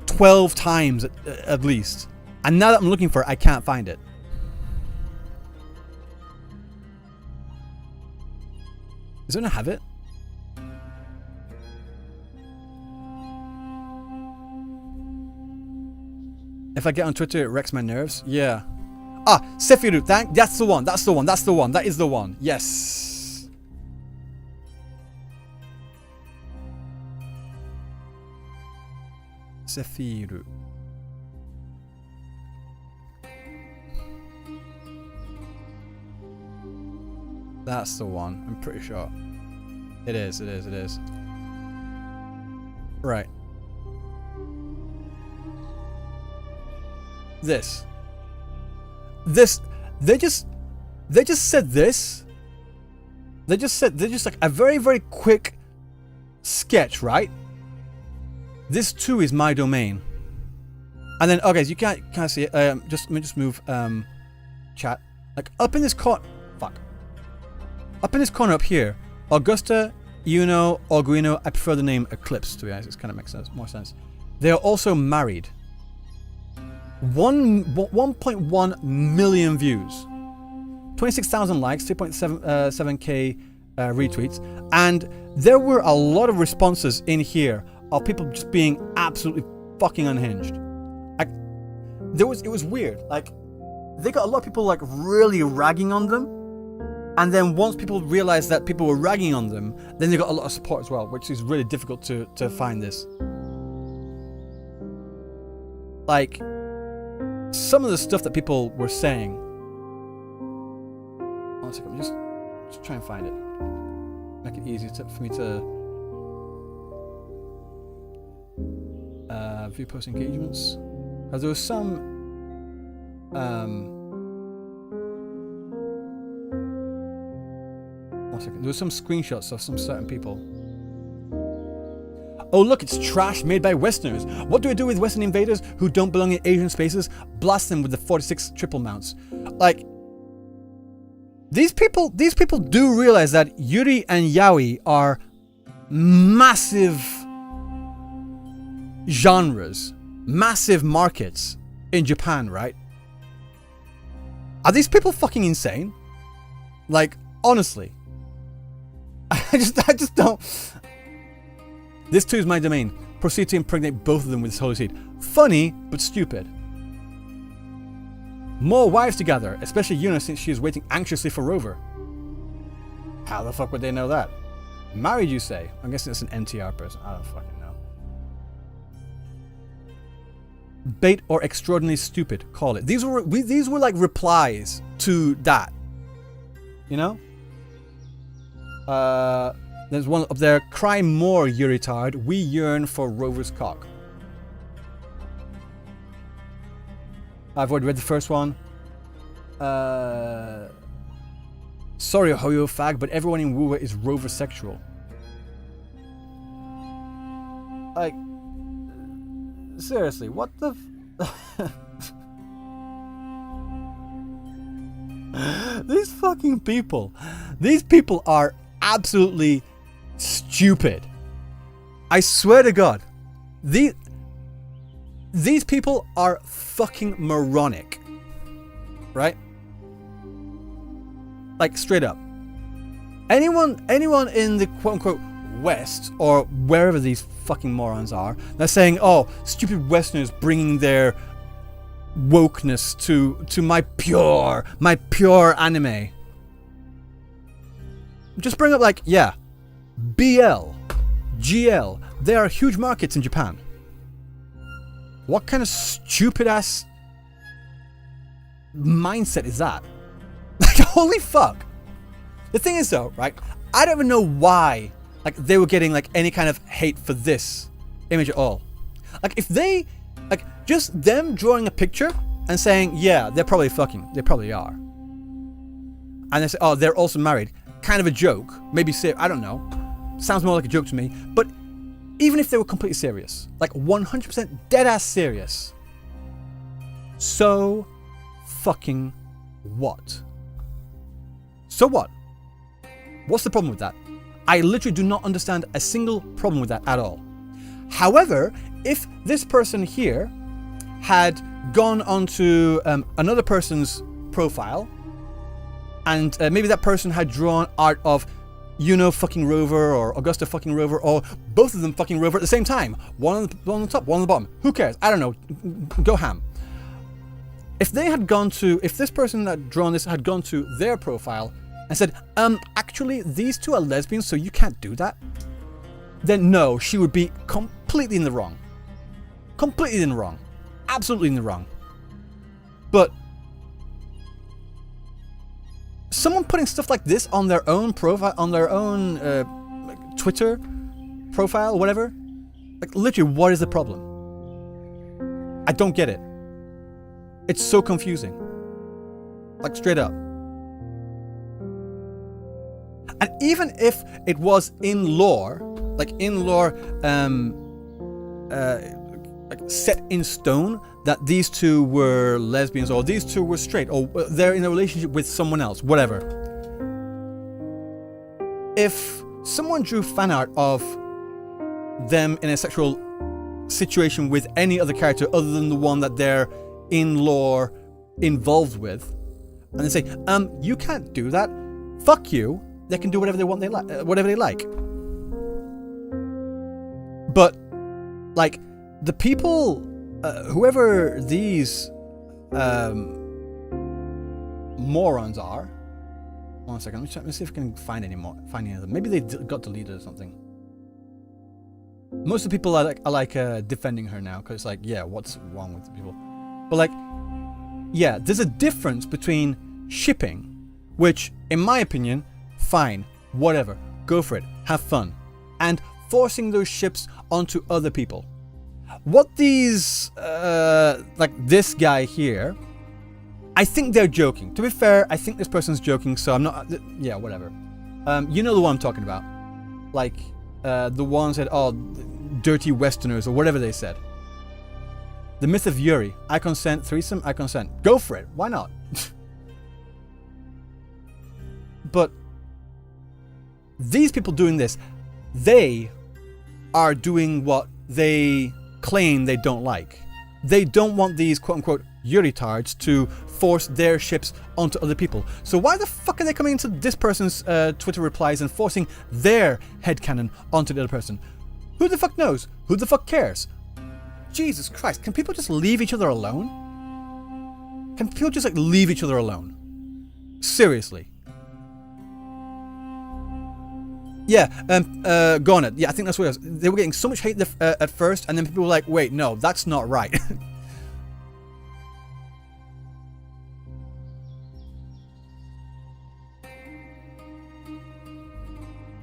12 times at least. And now that I'm looking for it, I can't find it. Does anyone have it? If I get on Twitter, it wrecks my nerves. Yeah. Ah, Sephiru, that's the one. That's the one. That's the one. That is the one. Yes. Sephiru. That's the one. I'm pretty sure. It is. It is. It is. Right. This. They just said this. They just like a very, very quick sketch, right? This too is my domain. And then, okay, so you can't see it. Let me just move chat. Like up in this corner. Fuck. Up in this corner up here, Augusta, Yuno, Arguino. I prefer the name Eclipse, to be honest. It kind of makes more sense. They are also married. 1.1 million views, 26,000 likes, 3.7k retweets, and there were a lot of responses in here of people just being absolutely fucking unhinged. It was weird. Like, they got a lot of people like really ragging on them, and then once people realized that people were ragging on them, then they got a lot of support as well, which is really difficult to find this. Like, some of the stuff that people were saying. One second, just try and find it. Make it easy for me to view post engagements. There was some one second. There was some screenshots of some certain people. Oh look, it's trash made by Westerners. What do I do with Western invaders who don't belong in Asian spaces? Blast them with the 46 triple mounts. Like, these people do realize that Yuri and Yaoi are massive genres, massive markets in Japan, right? Are these people fucking insane? Like, honestly. I just don't. This too is my domain. Proceed to impregnate both of them with this holy seed. Funny, but stupid. More wives to gather, especially Yuna since she is waiting anxiously for Rover. How the fuck would they know that? Married, you say? I'm guessing it's an NTR person. I don't fucking know. Bait or extraordinarily stupid, call it. These were like replies to that. You know? There's one up there. Cry more, Yuritard. We yearn for Rover's cock. I've already read the first one. Sorry, Hoyo fag, but everyone in Wuwa is Rover sexual. Like, seriously, what the? These fucking people. These people are absolutely stupid. I swear to God. These people are fucking moronic. Right? Like, straight up. Anyone in the quote-unquote West, or wherever these fucking morons are, they're saying, oh, stupid Westerners bringing their wokeness to my pure anime. Just bring up, like, yeah, BL, GL, they are huge markets in Japan. What kind of stupid ass mindset is that? Like, holy fuck. The thing is though, right, I don't even know why, like, they were getting, like, any kind of hate for this image at all. Like, if they, like, just them drawing a picture and saying, yeah, they're probably fucking, they probably are, and they say, oh, they're also married, kind of a joke, maybe I don't know, sounds more like a joke to me. But even if they were completely serious, like 100% dead ass serious, so fucking what? So what? What's the problem with that? I literally do not understand a single problem with that at all. However, if this person here had gone onto another person's profile, and maybe that person had drawn art of fucking Rover, or Augusta fucking Rover, or both of them fucking Rover at the same time, one on the top, one on the bottom, who cares? I don't know, go ham. If this person that drawn this had gone to their profile and said, actually, these two are lesbians, so you can't do that, then no, she would be completely in the wrong. Completely in the wrong. Absolutely in the wrong. But someone putting stuff like this on their own profile, on their own like Twitter profile, whatever, like, literally, what is the problem? I don't get it. It's so confusing. Like, straight up. And even if it was in lore, like set in stone that these two were lesbians, or these two were straight, or they're in a relationship with someone else, whatever. If someone drew fan art of them in a sexual situation with any other character other than the one that they're in lore involved with, and they say, you can't do that, fuck you, they can do whatever they want, whatever they like. But, like, the people, whoever these morons are, one second, let me see if I can find any of them. Maybe they got deleted or something. Most of the people are defending her now, because, like, yeah, what's wrong with the people? But, like, yeah, there's a difference between shipping, which, in my opinion, fine, whatever, go for it, have fun, and forcing those ships onto other people. What these, like this guy here, I think they're joking. To be fair, I think this person's joking, so I'm not, yeah, whatever. You know the one I'm talking about. Like, the one said, oh, dirty Westerners, or whatever they said. The myth of Yuri. I consent, threesome, I consent. Go for it, why not? But these people doing this, they are doing what they claim they don't like. They don't want these quote-unquote Yuritards to force their ships onto other people. So why the fuck are they coming into this person's Twitter replies and forcing their headcanon onto the other person? Who the fuck knows? Who the fuck cares? Jesus Christ, can people just leave each other alone? Can people just, like, leave each other alone? Seriously. Yeah, go on it. Yeah, I think that's what it was. They were getting so much hate at first, and then people were like, wait, no, that's not right.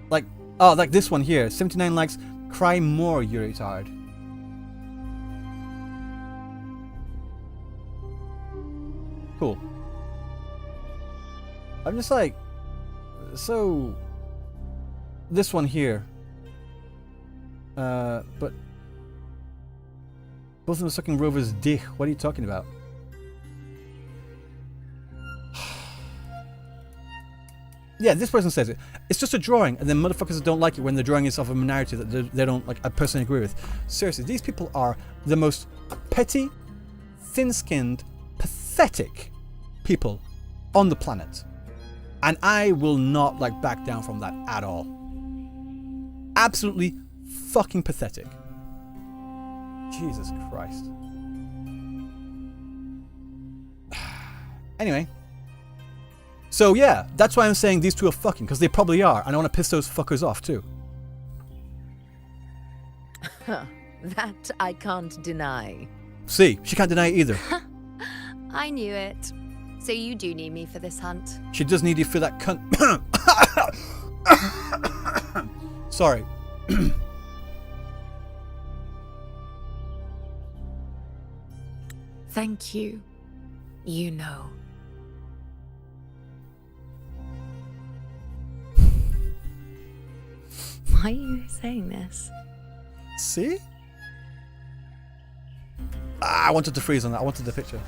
Like, oh, like this one here, 79 likes, cry more, you retard. Cool. I'm just like, so... This one here. But Both of them sucking Rover's dick. What are you talking about? Yeah, this person says it. It's just a drawing, and then motherfuckers don't like it when the drawing is of a minority that they don't like. I personally agree with. Seriously, these people are the most petty, thin-skinned, pathetic people on the planet, and I will not like back down from that at all. Absolutely fucking pathetic. Jesus Christ. Anyway. So yeah, that's why I'm saying these two are fucking, because they probably are, and I want to piss those fuckers off too. That I can't deny. See, she can't deny it either. I knew it. So you do need me for this hunt. She does need you for that cunt. Sorry. Thank you. You know. Why are you saying this? See? I wanted to freeze on that. I wanted the picture.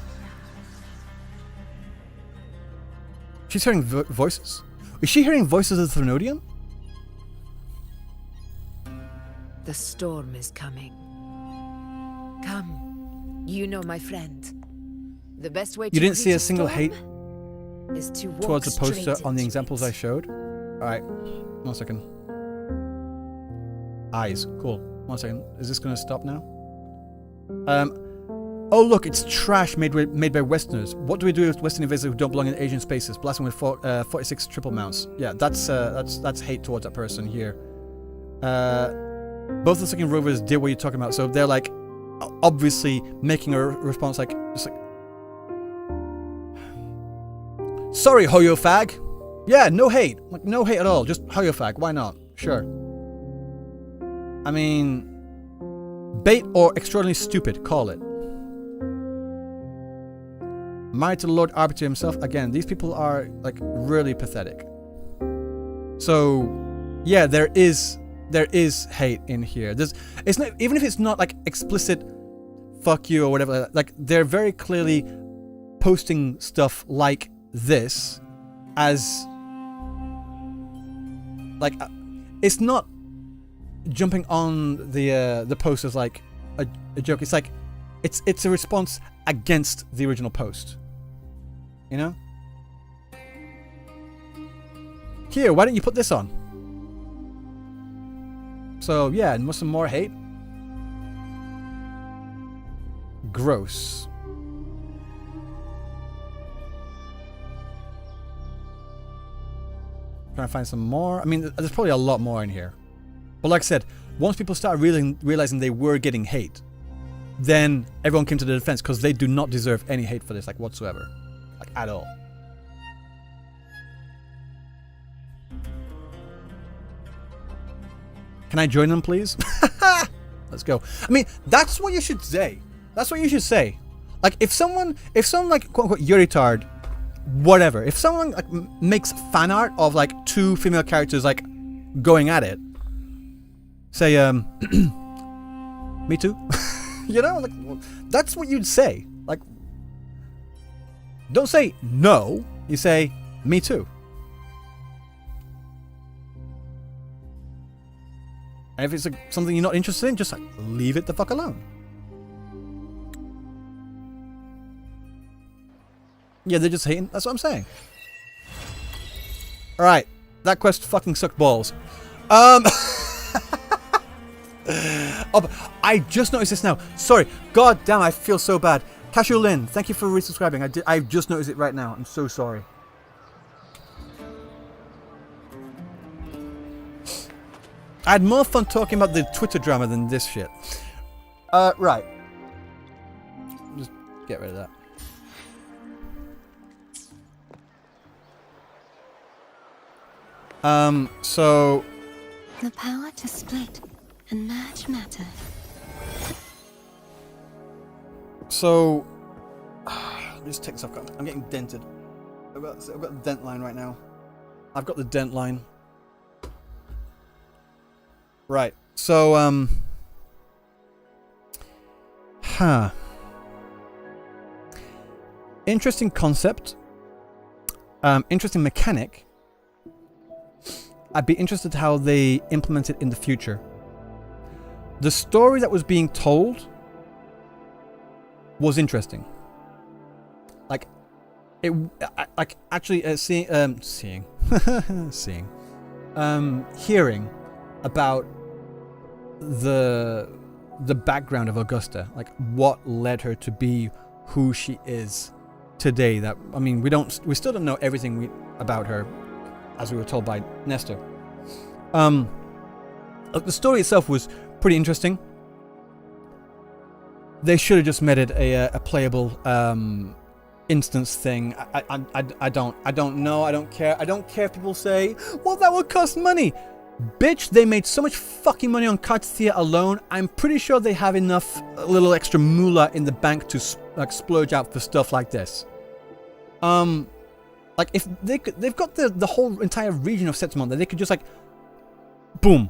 She's hearing voices. Is she hearing voices of the Thrunodian? The storm is coming. Come. You know my friend. The best way to You didn't see greet a single storm hate is to walk towards the poster straight on the into examples it. I showed? Alright. 1 second. Eyes. Cool. 1 second. Is this going to stop now? Oh look, it's trash made by Westerners. What do we do with Western invaders who don't belong in Asian spaces? Blasting with 46 triple mounts. Yeah, that's hate towards that person here. Both the second rovers did what you're talking about, so they're like obviously making a response like just like, sorry, Hoyo fag. Yeah, no hate, like no hate at all. Just Hoyo fag. Why not? Sure. I mean, bait or extraordinarily stupid. Call it. Married to the Lord Arbiter himself. Again, these people are like really pathetic. So, yeah, there is hate in here. It's not, even if it's not like explicit fuck you or whatever, like they're very clearly posting stuff like this as like it's not jumping on the post as like a joke. It's like it's a response against the original post. You know? Here, why don't you put this on? So yeah, and some more hate. Gross. Trying to find some more. I mean, there's probably a lot more in here. But like I said, once people start realizing they were getting hate, then everyone came to the defense because they do not deserve any hate for this, like whatsoever. Like at all. Can I join them, please? Let's go. I mean, that's what you should say. That's what you should say. Like, if someone like quote unquote you're retard, whatever. If someone like makes fan art of like two female characters like going at it, say me too. You know, like that's what you'd say. Like, don't say no. You say me too. And if it's like something you're not interested in, just like leave it the fuck alone. Yeah, they're just hating. That's what I'm saying. All right, that quest fucking sucked balls. Oh, but I just noticed this now. Sorry. God damn, I feel so bad. Cashew Lynn, thank you for resubscribing. I just noticed it right now. I'm so sorry. I had more fun talking about the Twitter drama than this shit. Right. Just get rid of that. So... The power to split and merge matter. So... Let me just take this off. I'm getting dented. I've got the dent line right now. I've got the dent line. Right. So, Huh. Interesting concept. Interesting mechanic. I'd be interested how they implement it in the future. The story that was being told was interesting. Like, it, like actually hearing about the background of Augusta, like what led her to be who she is today. That, I mean, we still don't know everything about her, as we were told by Nestor. The story itself was pretty interesting. They should have just made it a playable instance thing. I don't know. I don't care. I don't care if people say, well, that would cost money. Bitch, they made so much fucking money on Cartier alone. I'm pretty sure they have enough little extra moolah in the bank to like splurge out for stuff like this. Like if they've got the whole entire region of Septimont that they could just like, boom,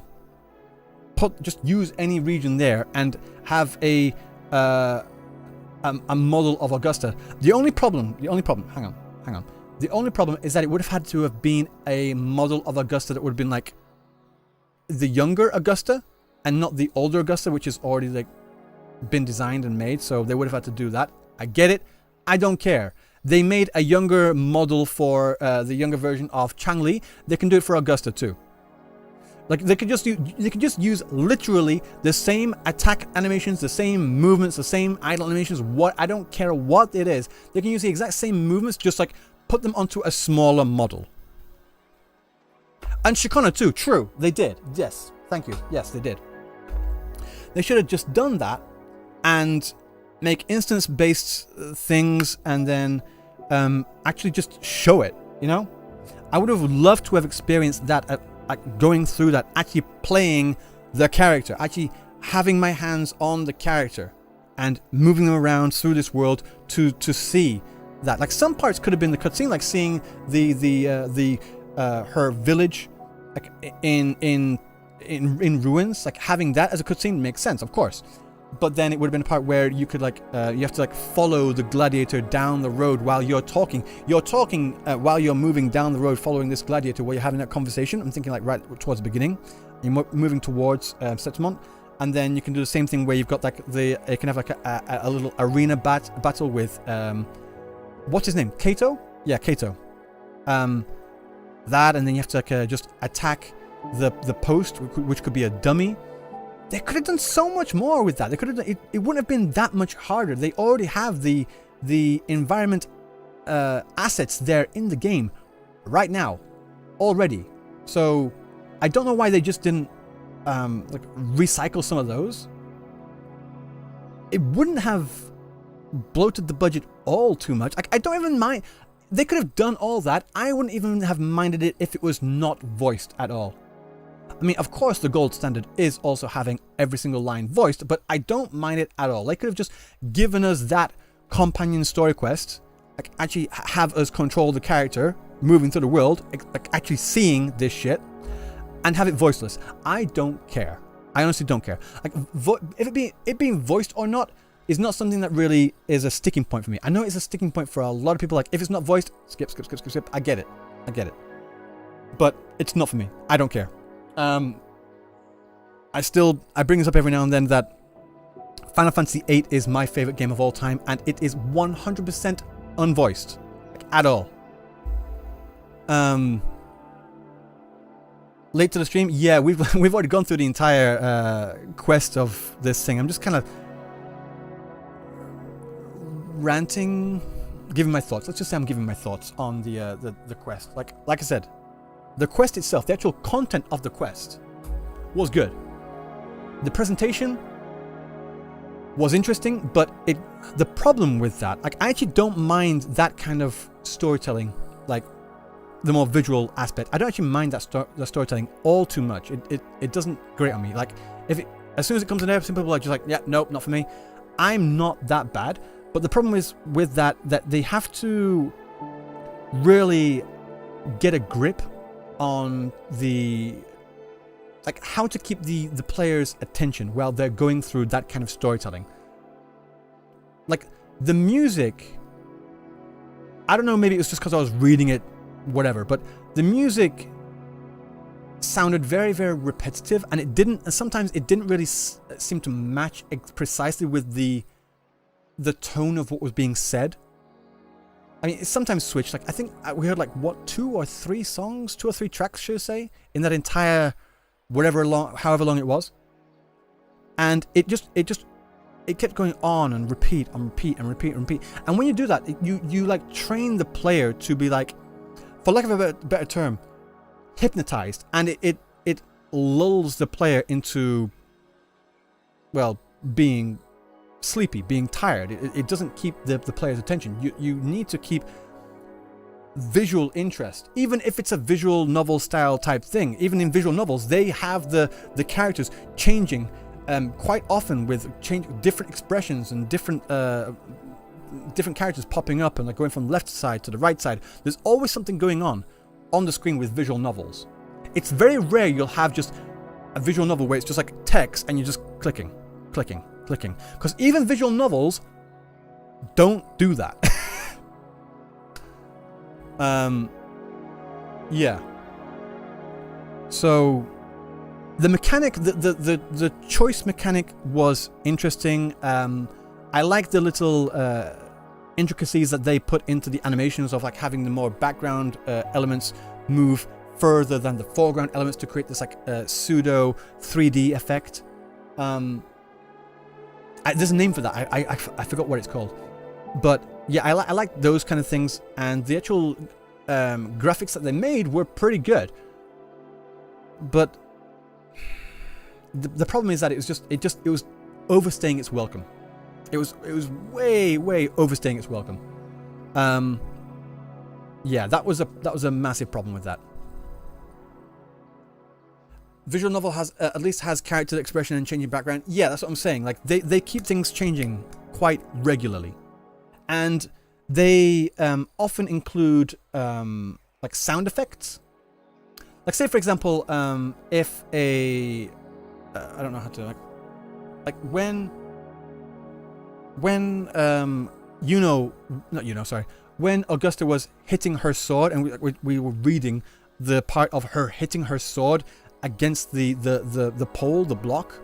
just use any region there and have a model of Augusta. The only problem, hang on. The only problem is that it would have had to have been a model of Augusta that would have been like the younger Augusta and not the older Augusta, which is already like been designed and made. So they would have had to do that. I get it. I don't care. They made a younger model for the younger version of Changli. They can do it for Augusta too. Like they could just use literally the same attack animations, the same movements, the same idle animations. What, I don't care what it is. They can use the exact same movements, just like put them onto a smaller model. And Shikona too. True, they did. Yes, thank you. Yes, they did. They should have just done that and make instance-based things, and then actually just show it. You know, I would have loved to have experienced that. Like going through that, actually playing the character, actually having my hands on the character and moving them around through this world to see that. Like some parts could have been the cutscene, like seeing the her village like in ruins, like having that as a cutscene makes sense, of course. But then it would have been a part where you could like you have to like follow the gladiator down the road while you're talking. You're talking while you're moving down the road, following this gladiator while you're having that conversation. I'm thinking like right towards the beginning. You're moving towards Septimont, and then you can do the same thing where you've got like you can have like a little arena battle with what's his name? Kato? Yeah, Kato. That, and then you have to like just attack the post, which could be a dummy. They could have done so much more with that. They could have done, it wouldn't have been that much harder. They already have the environment assets there in the game right now already. So I don't know why they just didn't like recycle some of those. It wouldn't have bloated the budget all too much. I don't even mind. They could have done all that. I wouldn't even have minded it if it was not voiced at all. I mean, of course, the gold standard is also having every single line voiced, but I don't mind it at all. They could have just given us that companion story quest, like actually have us control the character moving through the world, like actually seeing this shit, and have it voiceless. I don't care. I honestly don't care. Like, if it being voiced or not is not something that really is a sticking point for me. I know it's a sticking point for a lot of people. Like, if it's not voiced, skip. I get it. But it's not for me. I don't care. I bring this up every now and then that Final Fantasy VIII is my favorite game of all time, and it is 100% unvoiced, like, at all. Late to the stream, yeah, we've already gone through the entire quest of this thing. I'm just kind of ranting, giving my thoughts. Let's just say I'm giving my thoughts on the quest. Like I said, the quest itself, the actual content of the quest was good. The presentation was interesting, but the problem with that, like, I actually don't mind that kind of storytelling, like the more visual aspect. I don't actually mind that the storytelling all too much. It doesn't grate on me. Like, as soon as it comes in there, some people are just like, yeah, nope, not for me. I'm not that bad, but the problem is with that they have to really get a grip on how to keep the player's attention while they're going through that kind of storytelling. like the music, I don't know, maybe it was just because I was reading it, whatever, but the music sounded very, very repetitive, and sometimes it didn't really seem to match precisely with the tone of what was being said. I mean, it sometimes switched. Like, I think we heard like, what, 2 or 3 tracks, should I say, in that entire, however long it was. And it kept going on and repeat and repeat and repeat and repeat. And when you do that, you like train the player to be like, for lack of a better term, hypnotized. And it lulls the player into, well, being sleepy, being tired. It doesn't keep the player's attention. You need to keep visual interest, even if it's a visual novel style type thing. Even in visual novels, they have the characters changing quite often with different expressions and different characters popping up and like going from left side to the right side. There's always something going on the screen with visual novels. It's very rare you'll have just a visual novel where it's just like text and you're just clicking. Because even visual novels don't do that. Yeah. So the mechanic, the choice mechanic was interesting. I like the little intricacies that they put into the animations of like having the more background elements move further than the foreground elements to create this like pseudo 3D effect. There's a name for that. I forgot what it's called, but yeah, I like those kind of things, and the actual graphics that they made were pretty good. But the problem is that it was overstaying its welcome. It was way overstaying its welcome. Yeah, that was a massive problem with that. Visual novel has at least has character expression and changing background. Yeah, that's what I'm saying. Like they keep things changing quite regularly, and they often include like sound effects. Like say for example, if I don't know how to like when when Augusta was hitting her sword, and we were reading the part of her hitting her sword against the pole, the block.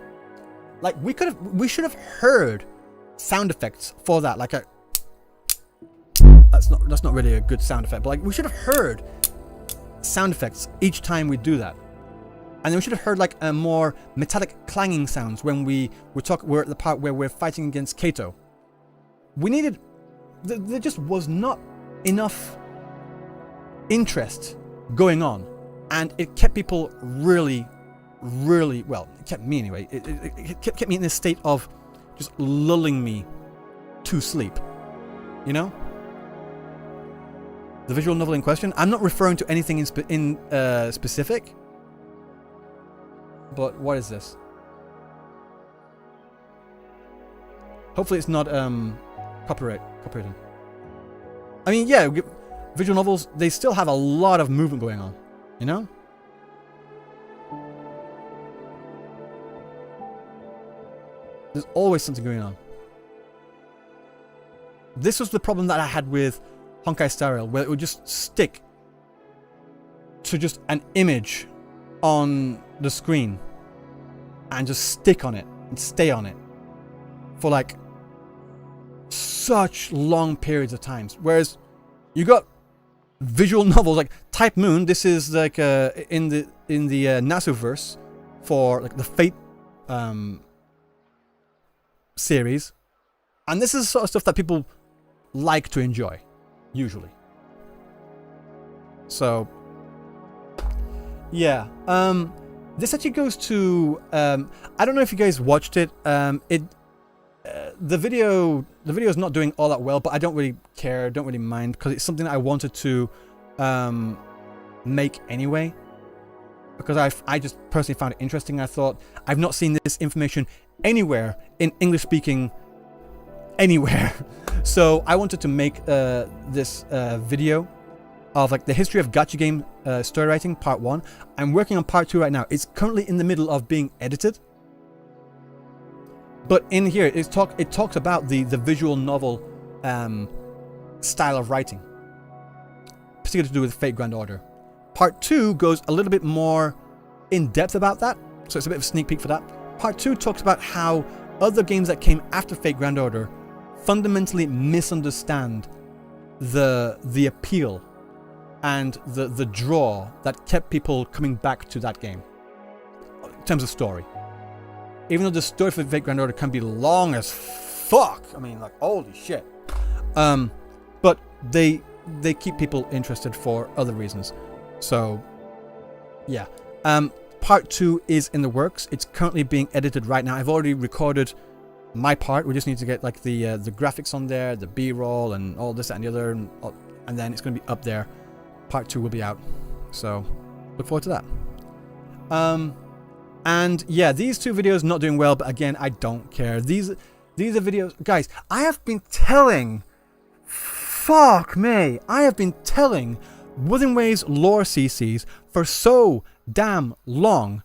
Like we should have heard sound effects for that. Like that's not really a good sound effect, but like we should have heard sound effects each time we do that. And then we should have heard like a more metallic clanging sounds when we're at the part where we're fighting against Kato. We needed, there just was not enough interest going on. And it kept people really, well, it kept me anyway, it kept me in this state of just lulling me to sleep, you know? The visual novel in question, I'm not referring to anything in specific, but what is this? Hopefully it's not copyrighted. I mean, yeah, visual novels, they still have a lot of movement going on. You know? There's always something going on. This was the problem that I had with Honkai Star Rail, where it would just stick to just an image on the screen and just stick on it and stay on it for like such long periods of times. Whereas you got visual novels like Type Moon. This is like in the Nasuverse for like the Fate series, and this is the sort of stuff that people like to enjoy usually. So yeah, this actually goes to I don't know if you guys watched it. The video is not doing all that well, but I don't really care, don't really mind, because it's something that I wanted to make anyway, because I just personally found it interesting. I thought, I've not seen this information anywhere in English speaking anywhere, so I wanted to make this video of like the history of gacha game story writing part 1. I'm working on part 2 right now. It's currently in the middle of being edited, But in here, it talks about the visual novel style of writing, particularly to do with Fate Grand Order. Part 2 goes a little bit more in depth about that, so it's a bit of a sneak peek for that. Part 2 talks about how other games that came after Fate Grand Order fundamentally misunderstand the appeal and the draw that kept people coming back to that game in terms of story. Even though the story for Fate Grand Order can be long as fuck, I mean, like, holy shit. But they keep people interested for other reasons. So, yeah. Part 2 is in the works. It's currently being edited right now. I've already recorded my part. We just need to get like the graphics on there, the B-roll, and all this, that, and the other, and then it's going to be up there. Part 2 will be out. So, look forward to that. And yeah, these 2 videos not doing well, but again, I don't care. These are videos, guys. I have been telling, fuck me, I have been telling Wuthering Waves lore CCs for so damn long.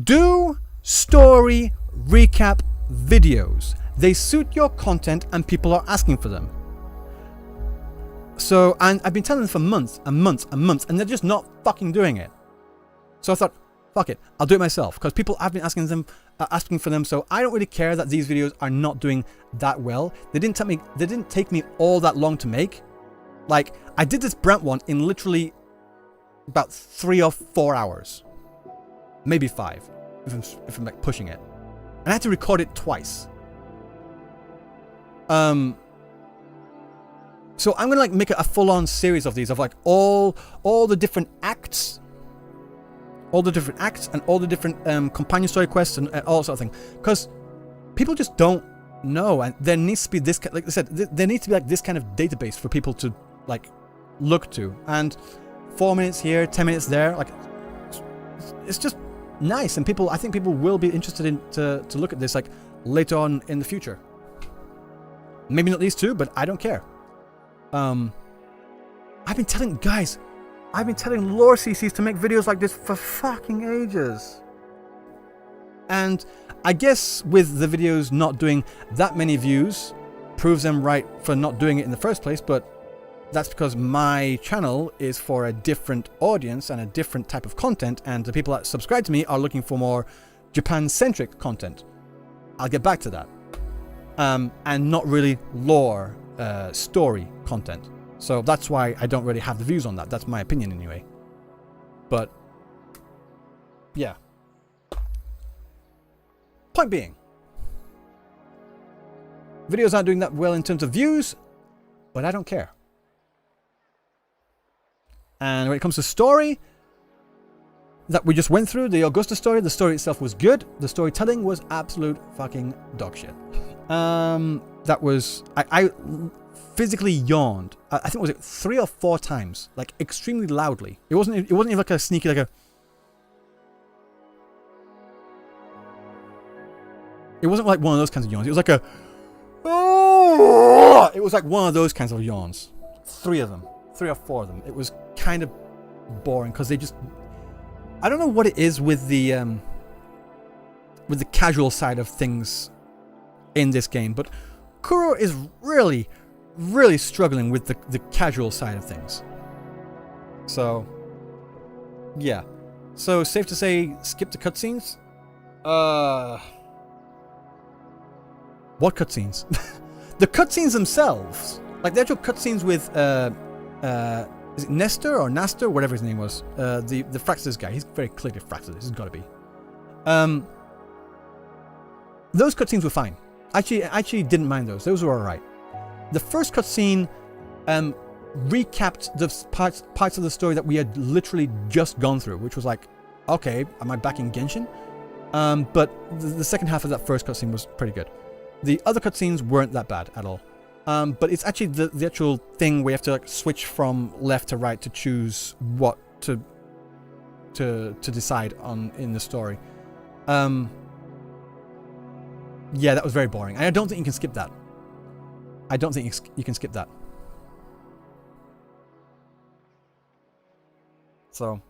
Do story recap videos. They suit your content and people are asking for them. So, and I've been telling them for months and months and months, and they're just not fucking doing it. So I thought, fuck it, I'll do it myself, because people have been asking for them. So I don't really care that these videos are not doing that well. They didn't take me all that long to make. Like, I did this Brent one in literally about 3 or 4 hours, maybe 5, if I'm like pushing it, and I had to record it twice. So I'm gonna like make a full-on series of these, of like all the different acts. All the different acts and all the different companion story quests and all sort of thing, because people just don't know, and there needs to be this, like I said, there needs to be like this kind of database for people to like look to. And 4 minutes here, 10 minutes there, like it's just nice, and I think people will be interested in to look at this like later on in the future. Maybe not these 2, but I don't care. I've been telling lore CCs to make videos like this for fucking ages. And I guess with the videos not doing that many views, proves them right for not doing it in the first place, but that's because my channel is for a different audience and a different type of content, and the people that subscribe to me are looking for more Japan-centric content. I'll get back to that. And not really lore, story content. So that's why I don't really have the views on that. That's my opinion anyway. But, yeah. Point being, videos aren't doing that well in terms of views, but I don't care. And when it comes to story, that we just went through, the Augusta story, the story itself was good. The storytelling was absolute fucking dog shit. That was... I physically yawned. I think it was 3 or 4 times, like extremely loudly. It wasn't even like a sneaky, like a... It wasn't like one of those kinds of yawns. It was like a... Oh! It was like one of those kinds of yawns. 3 of them. 3 or 4 of them. It was kind of boring because they just... I don't know what it is with the casual side of things in this game, but Kuro is really, really struggling with the casual side of things. So, yeah. So, safe to say, skip the cutscenes? What cutscenes? The cutscenes themselves. Like, the actual cutscenes with, is it Nestor or Nastor? Whatever his name was. The Fraxis guy. He's very clearly Fraxis. He's got to be. Those cutscenes were fine. I actually didn't mind those. Those were alright. The first cutscene recapped the parts of the story that we had literally just gone through, which was like, okay, am I back in Genshin? But the second half of that first cutscene was pretty good. The other cutscenes weren't that bad at all. But it's actually the actual thing where you have to like switch from left to right to choose what to decide on in the story. Yeah, that was very boring. And I don't think you can skip that. I don't think you can skip that. So,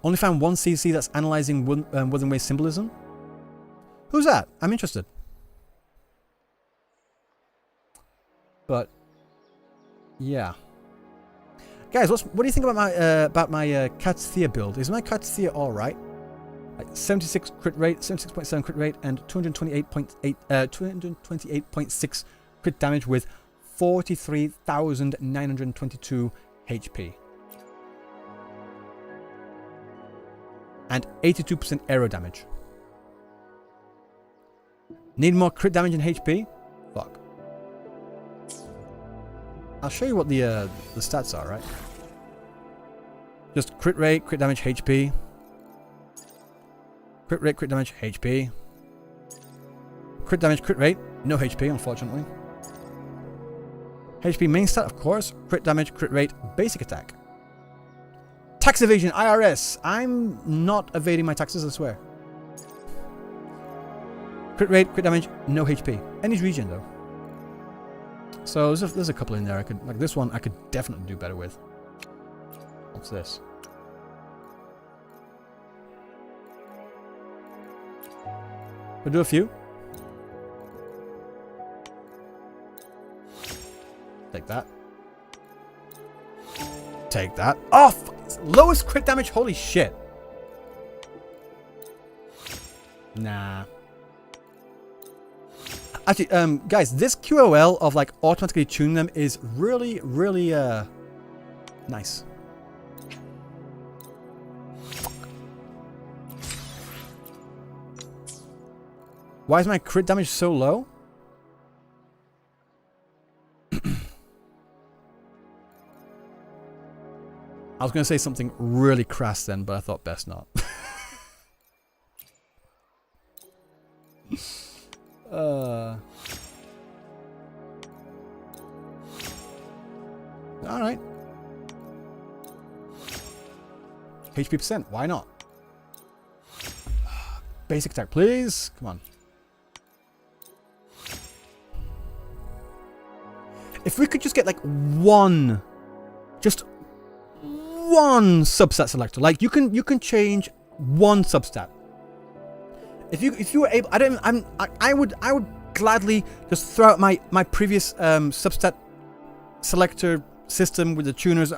only found one CC that's analyzing Wuthering Waves symbolism. Who's that? I'm interested. But yeah, guys, what do you think about my Katsuya build? Is my Katsuya all right? Like 76 crit rate, 76.7 crit rate, and 228.6 crit damage with 43,922 HP. And 82% aero damage. Need more crit damage and HP? Fuck. I'll show you what the stats are, right? Just crit rate, crit damage, HP. Crit rate, crit damage, HP. Crit damage, crit rate, no HP, unfortunately. HP main stat, of course. Crit damage, crit rate, basic attack. Tax evasion, IRS. I'm not evading my taxes, I swear. Crit rate, crit damage, no HP. Any region, though. So there's a couple in there. I could, like this one, I could definitely do better with. What's this? We'll do a few. Take that. Take that. Oh, lowest crit damage. Holy shit. Nah. Actually, guys, this QOL of like automatically tuning them is really, really nice. Why is my crit damage so low? I was going to say something really crass then, but I thought best not. Alright. HP percent, why not? Basic attack, please. Come on. If we could just get like just one substat selector, like you can change one substat. If you were able, I would gladly just throw out my previous substat selector system with the tuners.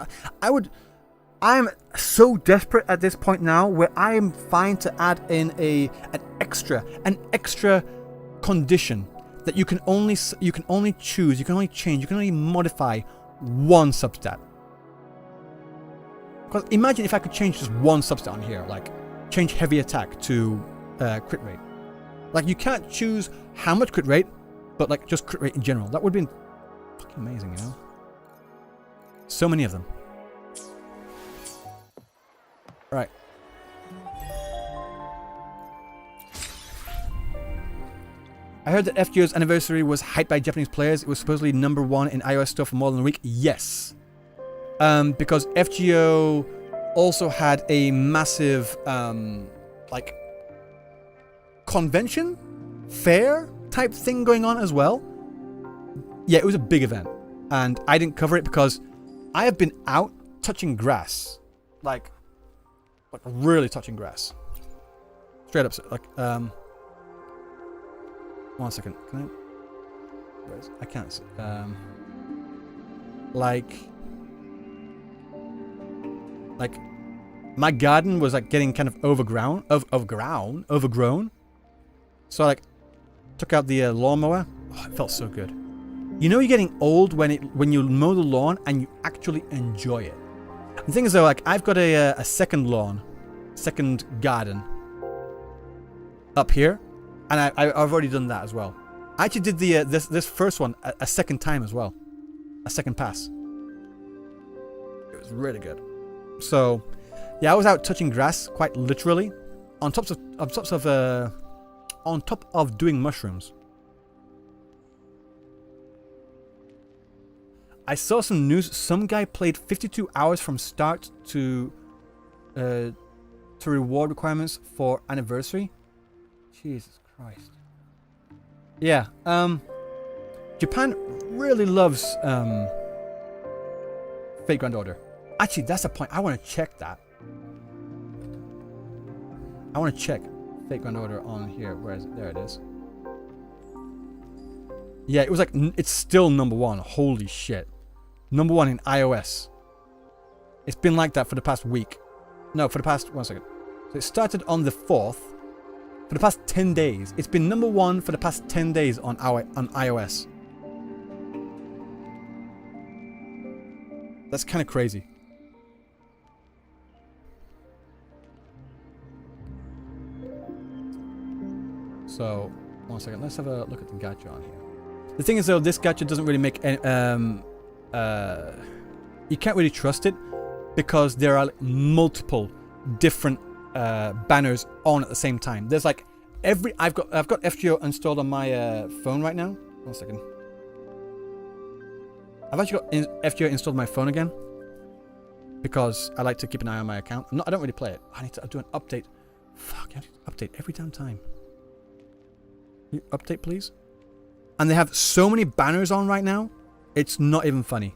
I'm so desperate at this point now where I am fine to add in an extra condition that you can only choose, you can only change, you can only modify one substat. Because imagine if I could change just one substat on here, like change heavy attack to crit rate. Like you can't choose how much crit rate, but like just crit rate in general. That would have been fucking amazing, you know? So many of them. Right. I heard that FGO's anniversary was hyped by Japanese players. It was supposedly #1 in iOS store for more than a week. Yes. Because FGO also had a massive, like, convention, fair type thing going on as well. Yeah, it was a big event. And I didn't cover it because I have been out touching grass. Like really touching grass. Straight up, like, 1 second. Can I? Where is it? I can't see. Like my garden was like getting kind of overgrown. So I like took out the lawnmower. Oh, it felt so good. You know, you're getting old when you mow the lawn and you actually enjoy it. The thing is though, like I've got a second garden up here, and I've already done that as well. I actually did the this first one a second time as well, a second pass. It was really good. So, yeah, I was out touching grass quite literally, on top of doing mushrooms. I saw some news. Some guy played 52 hours from start to reward requirements for anniversary. Jesus Christ. Yeah. Japan really loves Fate Grand Order. Actually, that's the point. I want to check that. I want to check Fate Grand Order on here. Where is it? There it is. Yeah, it was like, it's still number 1. Holy shit. Number 1 in iOS. It's been like that for the past week. No, for the past, 1 second. So it started on the 4th. For the past 10 days. It's been number 1 for the past 10 days on iOS. That's kind of crazy. So, 1 second. Let's have a look at the gacha on here. The thing is, though, this gacha doesn't really make any... you can't really trust it because there are like, multiple different banners on at the same time. There's like I've got FGO installed on my phone right now. 1 second. I've actually got FGO installed on my phone again because I like to keep an eye on my account. I don't really play it. I need to do an update. Fuck, I need to update every damn time. Can you update, please? And they have so many banners on right now. It's not even funny.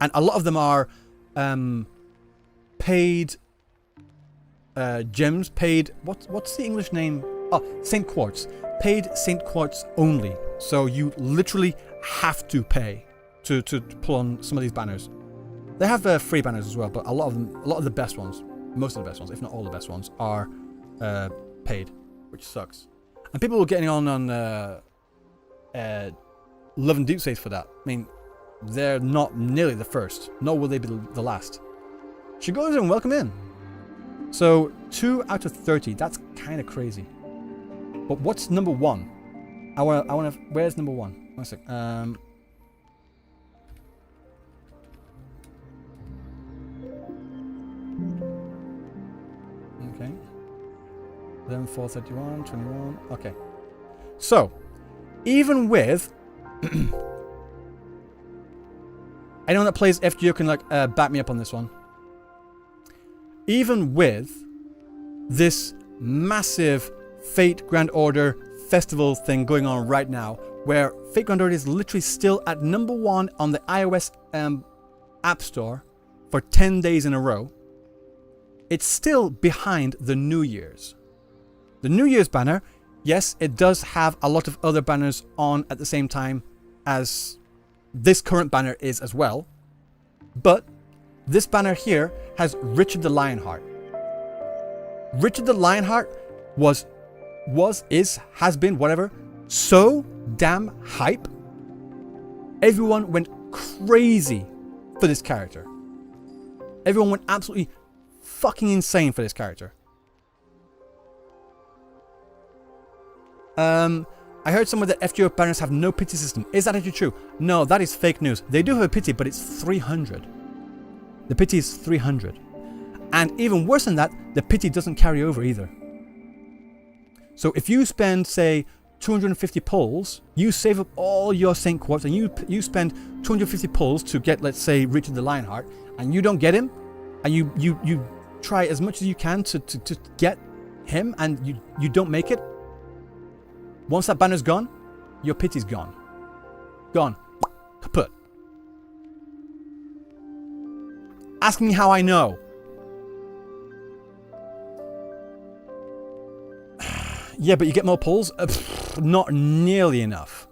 And a lot of them are paid gems, paid... What's the English name? Oh, St. Quartz. Paid St. Quartz only. So you literally have to pay to pull on some of these banners. They have free banners as well, but a lot of the best ones, most of the best ones, if not all the best ones, are paid, which sucks. And people were getting on Love and Deep Saves for that. I mean, they're not nearly the first, nor will they be the last. She goes and welcome in. So 2 out of 30. That's kind of crazy. But what's number 1? I wanna. Where's number 1? 1 sec. Okay. 11, 4, 31, 21. Okay. So, even with anyone that plays FGO can like back me up on this one. Even with this massive Fate Grand Order festival thing going on right now, where Fate Grand Order is literally still at number 1 on the iOS App Store for 10 days in a row, it's still behind the New Year's. The New Year's banner, yes, it does have a lot of other banners on at the same time as this current banner is as well, but this banner here has Richard the Lionheart. Richard the Lionheart has been, whatever, so damn hype. Everyone went crazy for this character. Everyone went absolutely fucking insane for this character. I heard somewhere that FGO banners have no pity system. Is that actually true? No, that is fake news. They do have a pity, but it's 300. The pity is 300. And even worse than that, the pity doesn't carry over either. So if you spend, say, 250 pulls, you save up all your St. Quartz, and you spend 250 pulls to get, let's say, Richard the Lionheart, and you don't get him, and you try as much as you can to get him, and you don't make it, once that banner's gone, your pity's gone. Gone. Kaput. Ask me how I know. Yeah, but you get more pulls? Not nearly enough.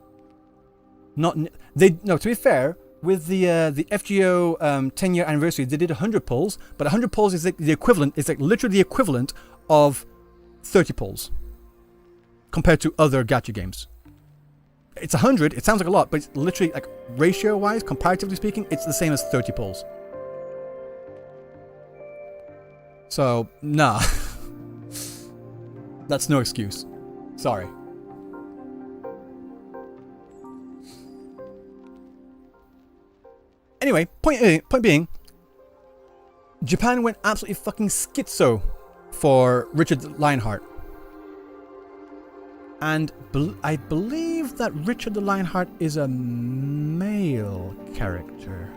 No, to be fair, with the FGO 10-year anniversary, they did 100 pulls, but 100 pulls is like the equivalent, is like literally the equivalent of 30 pulls compared to other gacha games. It's 100, it sounds like a lot, but it's literally, like, ratio-wise, comparatively speaking, it's the same as 30 pulls. So, nah. That's no excuse. Sorry. Anyway, point being, Japan went absolutely fucking schizo for Richard Lionheart. And I believe that Richard the Lionheart is a male character.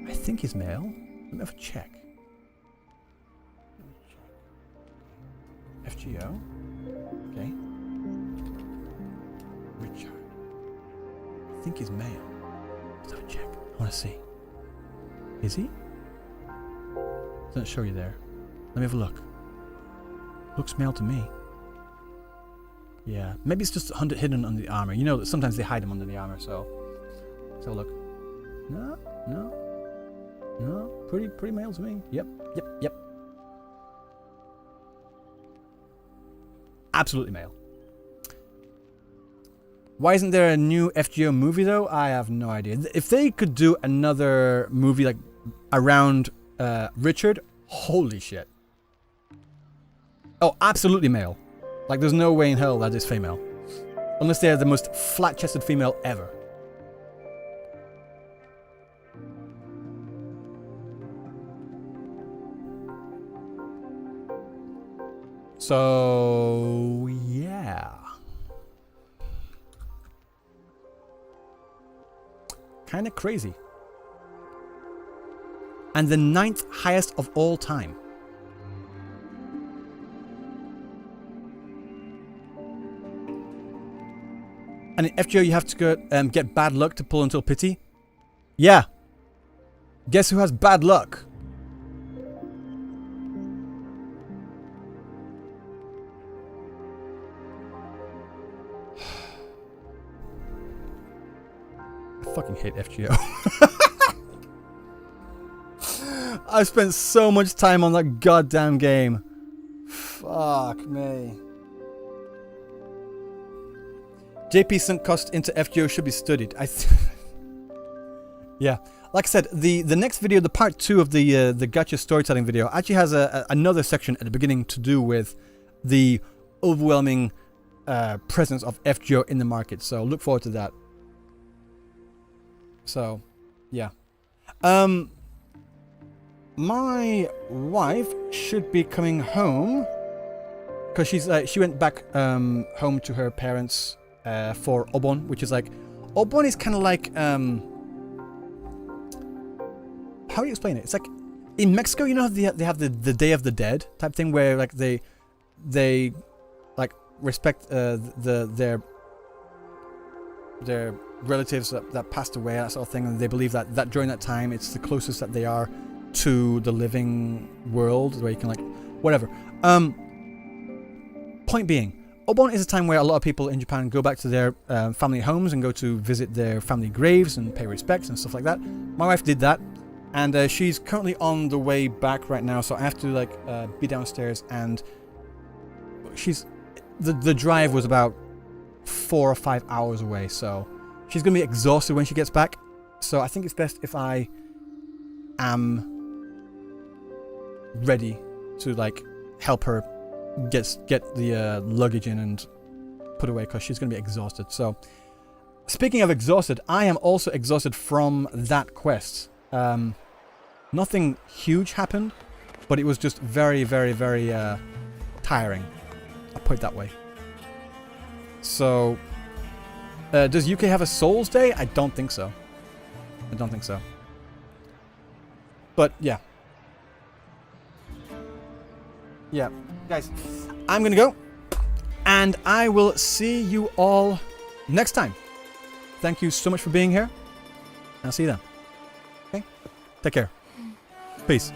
I think he's male. Let me have a check. FGO. Okay. Richard. I think he's male. Let's have a check. I want to see. Is he? Doesn't show you there. Let me have a look. Looks male to me. Yeah, maybe it's just hidden under the armor. You know that sometimes they hide them under the armor, so let's have a look. No, pretty male to me. Yep. Absolutely male. Why isn't there a new FGO movie though? I have no idea. If they could do another movie like around Richard, holy shit. Oh, absolutely male. Like there's no way in hell that is female. Unless they're the most flat-chested female ever. So, yeah. Kind of crazy. And the 9th highest of all time. And in FGO you have to go get bad luck to pull until pity. Yeah. Guess who has bad luck? I fucking hate FGO. I spent so much time on that goddamn game. Fuck me. JP sunk cost into FGO should be studied. Yeah. Like I said, the next video, the part 2 of the gacha storytelling video, actually has another section at the beginning to do with the overwhelming presence of FGO in the market. So look forward to that. So, yeah. My wife should be coming home because she went back home to her parents for Obon, which is like Obon is kind of like how do you explain it? It's like in Mexico, you know, they have the Day of the Dead type thing where like they like respect their relatives that passed away, that sort of thing, and they believe that during that time it's the closest that they are to the living world where you can like whatever. Point being, Obon is a time where a lot of people in Japan go back to their family homes and go to visit their family graves and pay respects and stuff like that. My wife did that, and she's currently on the way back right now, so I have to like be downstairs, and the drive was about 4 or 5 hours away, so she's gonna be exhausted when she gets back. So I think it's best if I am ready to like help her get the luggage in and put away, because she's gonna be exhausted. So speaking of exhausted, I am also exhausted from that quest. Nothing huge happened, but it was just very, very, very tiring. I'll put it that way. So does UK have a Souls Day? I don't think so. But yeah. Yeah, guys, I'm gonna go, and I will see you all next time. Thank you so much for being here. I'll see you then. Okay? Take care. Peace.